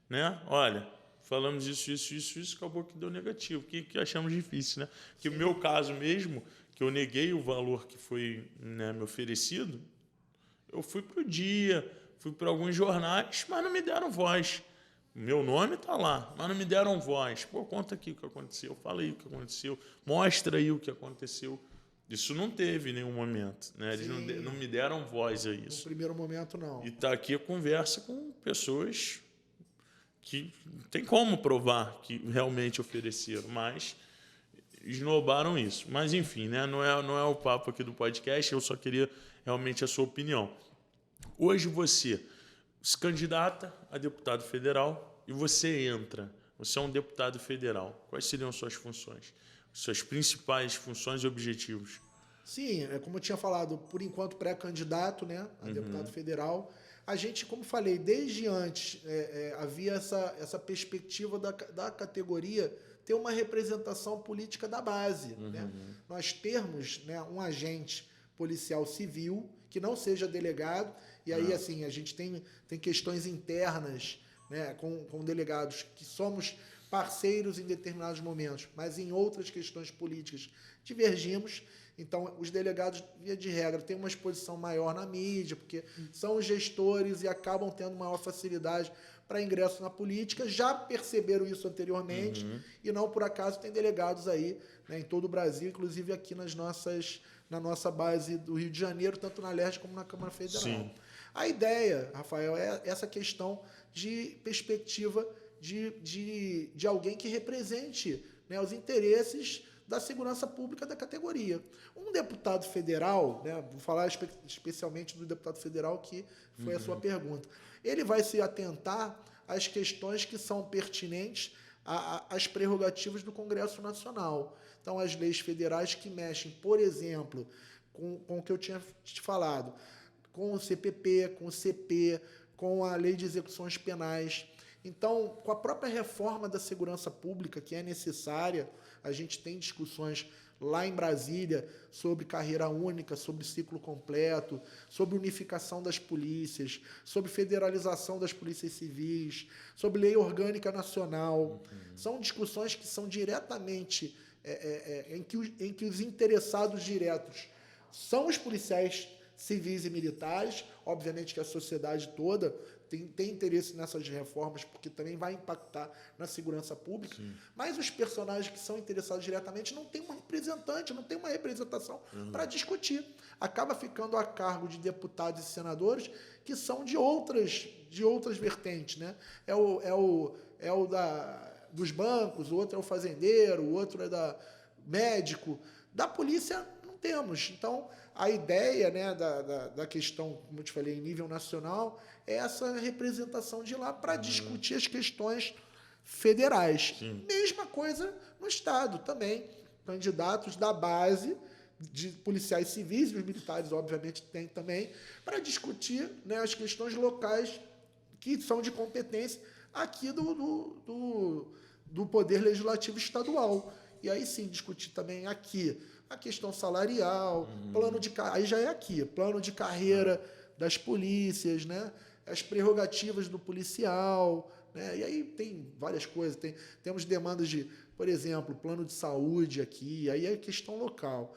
S1: Né? Olha, falamos isso, acabou que deu negativo. Que achamos difícil, né? Que o meu caso mesmo, que eu neguei o valor que foi, né, me oferecido, eu fui para o Dia, fui para alguns jornais, mas não me deram voz. Meu nome está lá, mas não me deram voz. Pô, conta aqui o que aconteceu, fala aí o que aconteceu, mostra aí o que aconteceu. Isso não teve em nenhum momento, né? Eles não me deram voz a isso.
S2: No primeiro momento, não.
S1: E está aqui a conversa com pessoas que não tem como provar que realmente ofereceram, mas esnobaram isso. Mas, enfim, né? Não é o papo aqui do podcast, eu só queria realmente a sua opinião. Hoje você se candidata a deputado federal e você entra. Você é um deputado federal. Quais seriam suas funções? Suas principais funções e objetivos?
S2: Sim, como eu tinha falado, por enquanto pré-candidato, né, a deputado federal. A gente, como falei, desde antes havia essa perspectiva da categoria ter uma representação política da base. Né? Nós termos, né, um agente policial civil que não seja delegado, e aí assim, a gente tem questões internas, né, com delegados que somos parceiros em determinados momentos, mas em outras questões políticas divergimos. Então, os delegados, via de regra, têm uma exposição maior na mídia, porque são os gestores e acabam tendo maior facilidade para ingresso na política. Já perceberam isso anteriormente e não por acaso tem delegados aí, né, em todo o Brasil, inclusive aqui na nossa base do Rio de Janeiro, tanto na Leste como na Câmara Federal.
S1: Sim.
S2: A ideia, Rafael, é essa questão de perspectiva de alguém que represente, né, os interesses da segurança pública da categoria. Um deputado federal, né, vou falar especialmente do deputado federal, que foi a sua pergunta, ele vai se atentar às questões que são pertinentes às prerrogativas do Congresso Nacional. Então, as leis federais que mexem, por exemplo, com o que eu tinha te falado, com o CPP, com o CP, com a Lei de Execuções Penais. Então, com a própria reforma da segurança pública, que é necessária, a gente tem discussões lá em Brasília sobre carreira única, sobre ciclo completo, sobre unificação das polícias, sobre federalização das polícias civis, sobre lei orgânica nacional. São discussões que são diretamente em que os interessados diretos são os policiais civis e militares. Obviamente que a sociedade toda tem interesse nessas reformas, porque também vai impactar na segurança pública. Sim. Mas os personagens que são interessados diretamente não têm um representante, não tem uma representação para discutir. Acaba ficando a cargo de deputados e senadores que são de outras vertentes, né? Dos bancos, o outro é o fazendeiro, o outro é médico. Da polícia não temos. Então, a ideia, né, da questão, como eu te falei, em nível nacional, é essa representação de lá para discutir as questões federais. Sim. Mesma coisa no Estado também. Candidatos da base, de policiais civis, e os militares, obviamente, tem também, para discutir, né, as questões locais que são de competência aqui do Poder Legislativo Estadual. E aí sim, discutir também aqui a questão salarial, aí já é aqui, plano de carreira das polícias, né? As prerrogativas do policial, né? E aí tem várias coisas, temos demandas de, por exemplo, plano de saúde aqui, aí é questão local,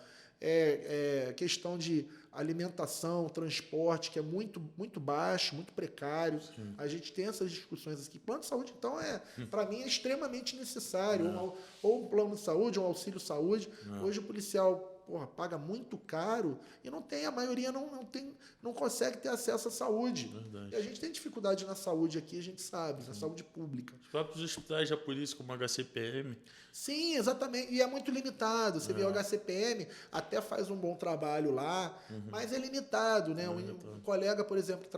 S2: questão de alimentação, transporte, que é muito, muito baixo, muito precário. Sim. A gente tem essas discussões aqui. Plano de saúde, então, para mim, é extremamente necessário. Ou um plano de saúde, um auxílio saúde. Hoje o policial paga muito caro e a maioria não consegue ter acesso à saúde. Verdade. E a gente tem dificuldade na saúde aqui, a gente sabe, na saúde pública.
S1: Os próprios hospitais da polícia, como o HCPM.
S2: Sim, exatamente. E é muito limitado. Você vê o HCPM, até faz um bom trabalho lá, mas é limitado, né? Um colega, por exemplo,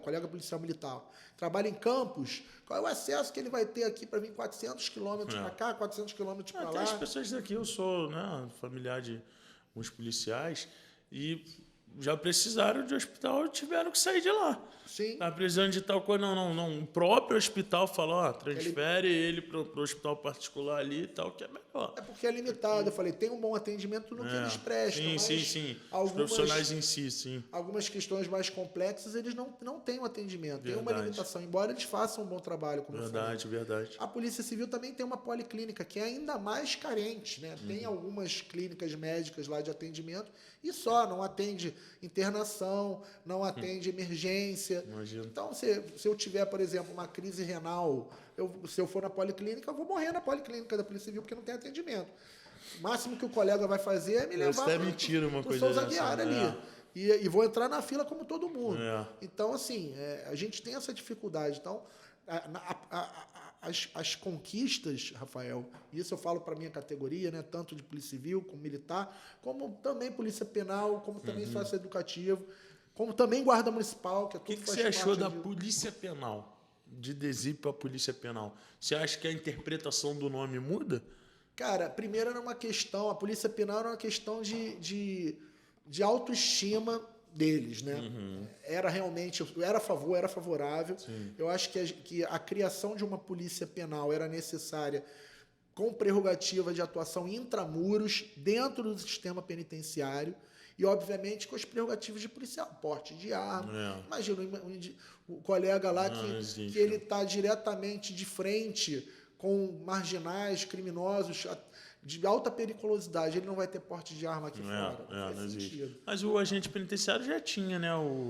S2: colega policial militar, trabalha em Campos, qual é o acesso que ele vai ter aqui para vir 400 quilômetros para cá, 400 quilômetros para lá?
S1: As pessoas daqui, eu sou, né, familiar de uns policiais e já precisaram de hospital e tiveram que sair de lá.
S2: Sim.
S1: Tá precisando de tal coisa, não. O próprio hospital falou, transfere ele para o hospital particular ali e tal, que é melhor.
S2: É porque é limitado. Eu falei, tem um bom atendimento no que eles prestam.
S1: Sim. Os profissionais em si, sim.
S2: Algumas questões mais complexas, eles não têm um atendimento. Verdade. Tem uma limitação, embora eles façam um bom trabalho, como
S1: verdade, eu falei. Verdade.
S2: A Polícia Civil também tem uma policlínica, que é ainda mais carente, né? Tem algumas clínicas médicas lá de atendimento e só, não atende internação, não atende emergência.
S1: Imagino.
S2: Então, se eu tiver, por exemplo, uma crise renal, se eu for na policlínica, eu vou morrer na policlínica da Polícia Civil porque não tem atendimento. O máximo que o colega vai fazer é me levar para o Souza Aguiar ali. E vou entrar na fila como todo mundo. Então, assim, a gente tem essa dificuldade. Então, as conquistas, Rafael, isso eu falo para a minha categoria, né, tanto de Polícia Civil como militar, como também Polícia Penal, como também socioeducativo, como também Guarda Municipal, que é tudo.
S1: O que você achou da Polícia Penal? De DESIP para Polícia Penal? Você acha que a interpretação do nome muda?
S2: Cara, primeiro era uma questão, a Polícia Penal era uma questão de autoestima deles, né? Era realmente, era a favor, era favorável. Sim. Eu acho que a criação de uma polícia penal era necessária com prerrogativa de atuação intramuros, dentro do sistema penitenciário, e, obviamente, com as prerrogativas de policial, porte de arma. Imagina o colega lá que ele está diretamente de frente com marginais, criminosos, de alta periculosidade, ele não vai ter porte de arma aqui fora.
S1: Não existe. Mas o agente penitenciário já tinha, né?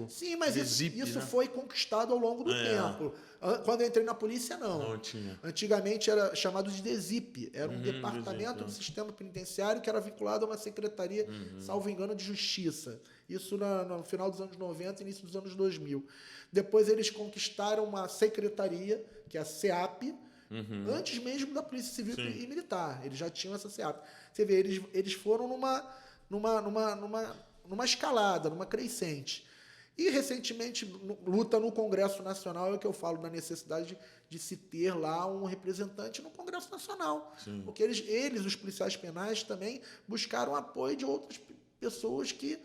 S2: Sim, mas isso foi conquistado ao longo do tempo. Quando eu entrei na polícia, não
S1: tinha.
S2: Antigamente era chamado de DESIP, era um departamento do sistema penitenciário que era vinculado a uma secretaria, salvo engano, de justiça. Isso no final dos anos 90 e início dos anos 2000. Depois eles conquistaram uma secretaria, que é a SEAP, Antes mesmo da Polícia Civil
S1: Sim.
S2: e Militar. Eles já tinham essa SEAP. Você vê, eles foram numa escalada, numa crescente. E, recentemente, luta no Congresso Nacional, é o que eu falo da necessidade de se ter lá um representante no Congresso Nacional.
S1: Sim.
S2: Porque eles, os policiais penais, também buscaram apoio de outras pessoas que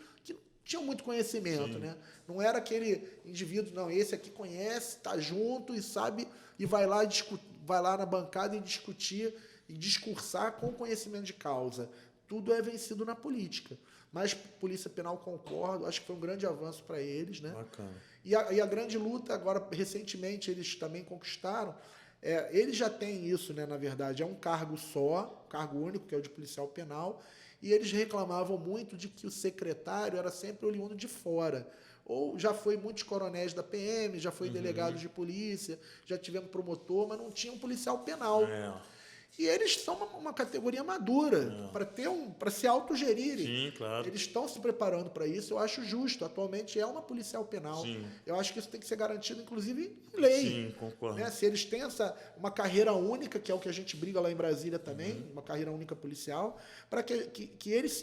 S2: tinham muito conhecimento, né? Não era aquele indivíduo, não, esse aqui conhece, está junto e sabe, e vai lá na bancada e discutir e discursar com conhecimento de causa. Tudo é vencido na política. Mas Polícia Penal, concordo, acho que foi um grande avanço para eles, né?
S1: Bacana.
S2: E a grande luta, agora, recentemente, eles também conquistaram, eles já têm isso, né, na verdade, é um cargo só, cargo único, que é o de policial penal, e eles reclamavam muito de que o secretário era sempre oriundo de fora. Ou já foi muitos coronéis da PM, já foi delegado de polícia, já tivemos promotor, mas não tinha um policial penal. E eles são uma categoria madura para se autogerirem.
S1: Sim, claro.
S2: Eles estão se preparando para isso, eu acho justo. Atualmente é uma policial penal.
S1: Sim.
S2: Eu acho que isso tem que ser garantido, inclusive, em lei.
S1: Sim, concordo.
S2: Né? Se eles têm uma carreira única, que é o que a gente briga lá em Brasília também, uma carreira única policial, para que eles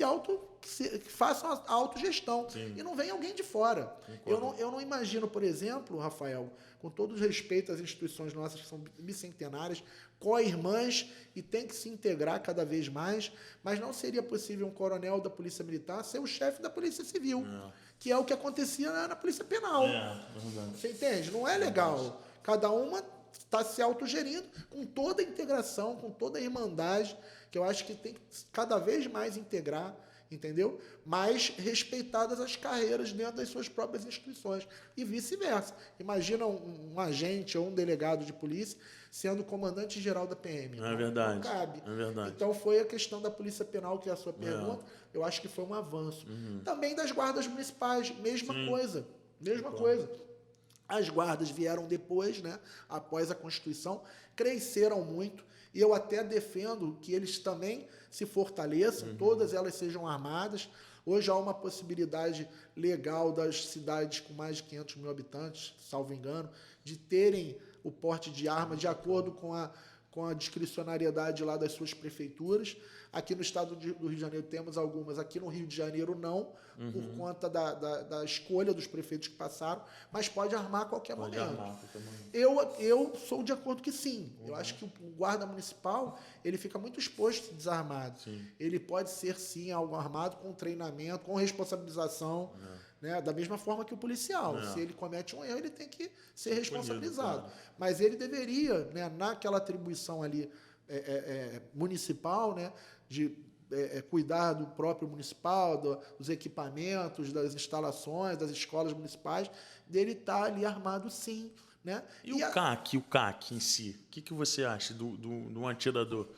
S2: que façam a autogestão. E não venha alguém de fora. Eu não imagino, por exemplo, Rafael, com todo o respeito às instituições nossas que são bicentenárias, co-irmãs e tem que se integrar cada vez mais, mas não seria possível um coronel da Polícia Militar ser o chefe da Polícia Civil, que é o que acontecia na Polícia Penal. Você entende? Não é legal. Cada uma está se autogerindo com toda a integração, com toda a irmandade, que eu acho que tem que cada vez mais integrar, entendeu? Mas respeitadas as carreiras dentro das suas próprias instituições e vice-versa. Imagina um agente ou um delegado de polícia sendo comandante-geral da PM.
S1: É verdade.
S2: Não cabe.
S1: É verdade.
S2: Então foi a questão da Polícia Penal, que é a sua pergunta, eu acho que foi um avanço. Também das guardas municipais, mesma coisa. Mesma coisa. As guardas vieram depois, né, após a Constituição, cresceram muito, e eu até defendo que eles também se fortaleçam, todas elas sejam armadas. Hoje há uma possibilidade legal das cidades com mais de 500 mil habitantes, salvo engano, de terem o porte de arma de acordo com a discricionariedade lá das suas prefeituras. Aqui no estado do Rio de Janeiro temos algumas, aqui no Rio de Janeiro não, por conta da escolha dos prefeitos que passaram, mas pode armar a qualquer momento. Eu sou de acordo que sim. Eu acho que o guarda municipal ele fica muito exposto a ser desarmado. Ele pode ser, sim, algo armado com treinamento, com responsabilização, né? Da mesma forma que o policial. Se ele comete um erro, ele tem que ser responsabilizado. Mas ele deveria, né, naquela atribuição ali municipal, né, de cuidar do próprio municipal, dos equipamentos, das instalações, das escolas municipais, dele estar ali armado, sim. Né?
S1: E o CAC em si? O que você acha do atirador?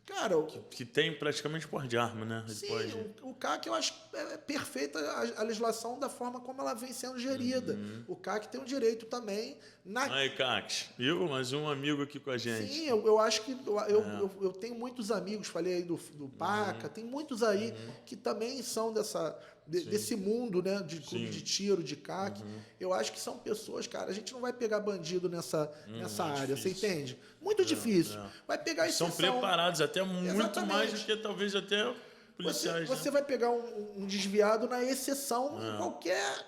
S2: Cara,
S1: que tem praticamente porte de arma, né?
S2: Sim, o CAC eu acho perfeita a legislação da forma como ela vem sendo gerida. O CAC tem um direito também...
S1: Aí, CAC, mais um amigo aqui com a gente.
S2: Sim, eu acho que... Eu tenho muitos amigos, falei aí do PACA, tem muitos aí que também são desse mundo, né, de clube de tiro, de CAC. Eu acho que são pessoas, cara, a gente não vai pegar bandido nessa área,
S1: difícil.
S2: Você entende? Muito difícil. Vai pegar exceção.
S1: São preparados até muito
S2: Exatamente.
S1: mais do que talvez até policiais.
S2: Você vai pegar um desviado na exceção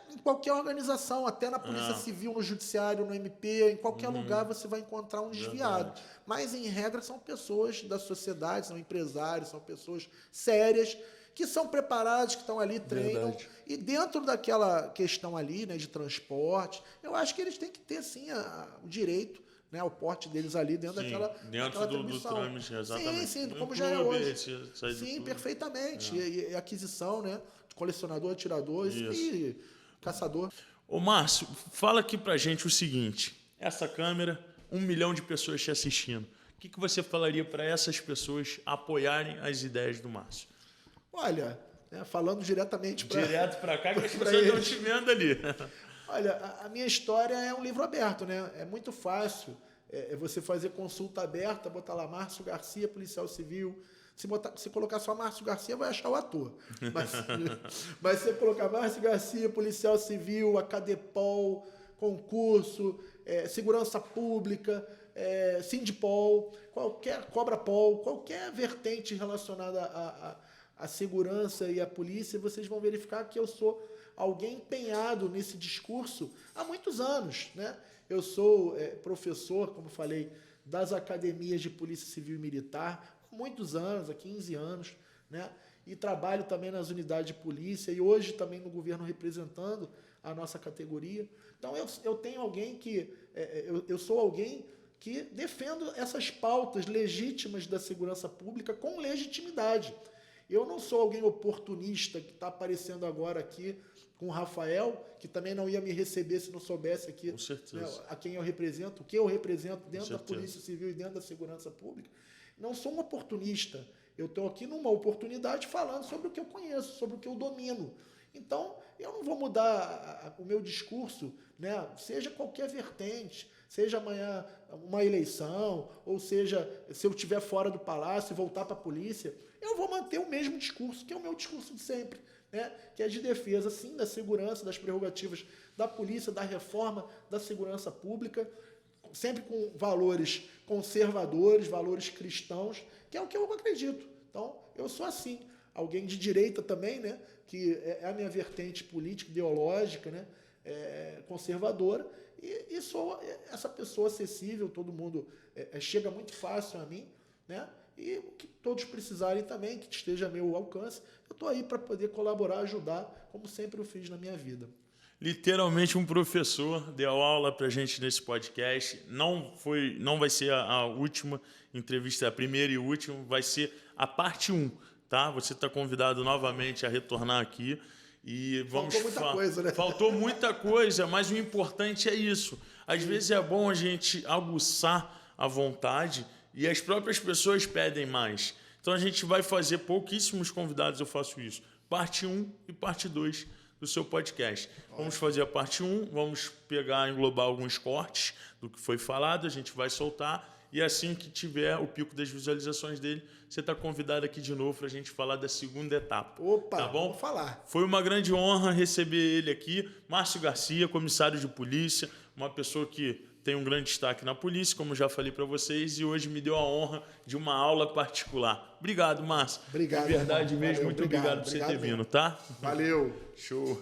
S2: em qualquer organização, até na Polícia Civil, no Judiciário, no MP, em qualquer lugar você vai encontrar um desviado.
S1: Verdade.
S2: Mas, em regra, são pessoas da sociedade, são empresários, são pessoas sérias, que são preparados, que estão ali, treinam.
S1: Verdade.
S2: E dentro daquela questão ali, né, de transporte, eu acho que eles têm que ter, sim, o direito, né, o porte deles ali dentro daquela
S1: do trâmite, exatamente.
S2: Sim, como
S1: no
S2: já é hoje.
S1: Sim,
S2: perfeitamente. E aquisição, né, de colecionador, atirador e caçador.
S1: Ô, Márcio, fala aqui pra gente o seguinte. Essa câmera, 1 milhão de pessoas te assistindo. O que você falaria para essas pessoas apoiarem as ideias do Márcio?
S2: Olha, né, falando diretamente para...
S1: Direto para cá, que as pessoas estão te vendo ali.
S2: Olha, a minha história é um livro aberto, né? É muito fácil você fazer consulta aberta, botar lá Márcio Garcia, policial civil. Se colocar só Márcio Garcia, vai achar o ator. Mas se você colocar Márcio Garcia, policial civil, a Cadepol, concurso, segurança pública, Sindipol, qualquer Cobrapol, qualquer vertente relacionada à segurança e à polícia, vocês vão verificar que eu sou alguém empenhado nesse discurso há muitos anos, né? Eu sou professor, como falei, das academias de Polícia Civil e Militar há muitos anos, há 15 anos, né? E trabalho também nas unidades de polícia e hoje também no governo representando a nossa categoria. Então eu tenho alguém que... eu sou alguém que defendo essas pautas legítimas da segurança pública com legitimidade. Eu não sou alguém oportunista que está aparecendo agora aqui com o Rafael, que também não ia me receber se não soubesse aqui, né, a quem eu represento, o que eu represento dentro da Polícia Civil e dentro da segurança pública. Não sou um oportunista. Eu estou aqui numa oportunidade falando sobre o que eu conheço, sobre o que eu domino. Então, eu não vou mudar o meu discurso, né? Seja qualquer vertente, seja amanhã uma eleição, ou seja, se eu estiver fora do palácio e voltar para a polícia, eu vou manter o mesmo discurso, que é o meu discurso de sempre, né? Que é de defesa, sim, da segurança, das prerrogativas da polícia, da reforma da segurança pública, sempre com valores conservadores, valores cristãos, que é o que eu acredito. Então, eu sou assim, alguém de direita também, né? Que é a minha vertente política, ideológica, né? Conservadora, e sou essa pessoa acessível, todo mundo chega muito fácil a mim, né? E o que todos precisarem também, que esteja a meu alcance, eu estou aí para poder colaborar, ajudar, como sempre eu fiz na minha vida.
S1: Literalmente um professor deu aula para a gente nesse podcast. Não vai ser a última entrevista, a primeira e última, vai ser a parte 1, tá? Você está convidado novamente a retornar aqui. E
S2: faltou muita coisa, né?
S1: Faltou muita coisa, mas o importante é isso. Às vezes é bom a gente aguçar a vontade e as próprias pessoas pedem mais. Então a gente vai fazer pouquíssimos convidados, eu faço isso. Parte 1 e parte 2 do seu podcast. Vamos fazer a parte 1, vamos englobar alguns cortes do que foi falado, a gente vai soltar e assim que tiver o pico das visualizações dele, você está convidado aqui de novo para a gente falar da segunda etapa.
S2: Opa,
S1: tá bom?
S2: vamos falar.
S1: Foi uma grande honra receber ele aqui, Márcio Garcia, comissário de polícia, uma pessoa que tem um grande destaque na polícia, como já falei para vocês, e hoje me deu a honra de uma aula particular. Obrigado, Márcio.
S2: Obrigado.
S1: De verdade
S2: irmão.
S1: mesmo,
S2: Valeu,
S1: muito obrigado por você ter vindo, tá?
S2: Valeu.
S1: Show.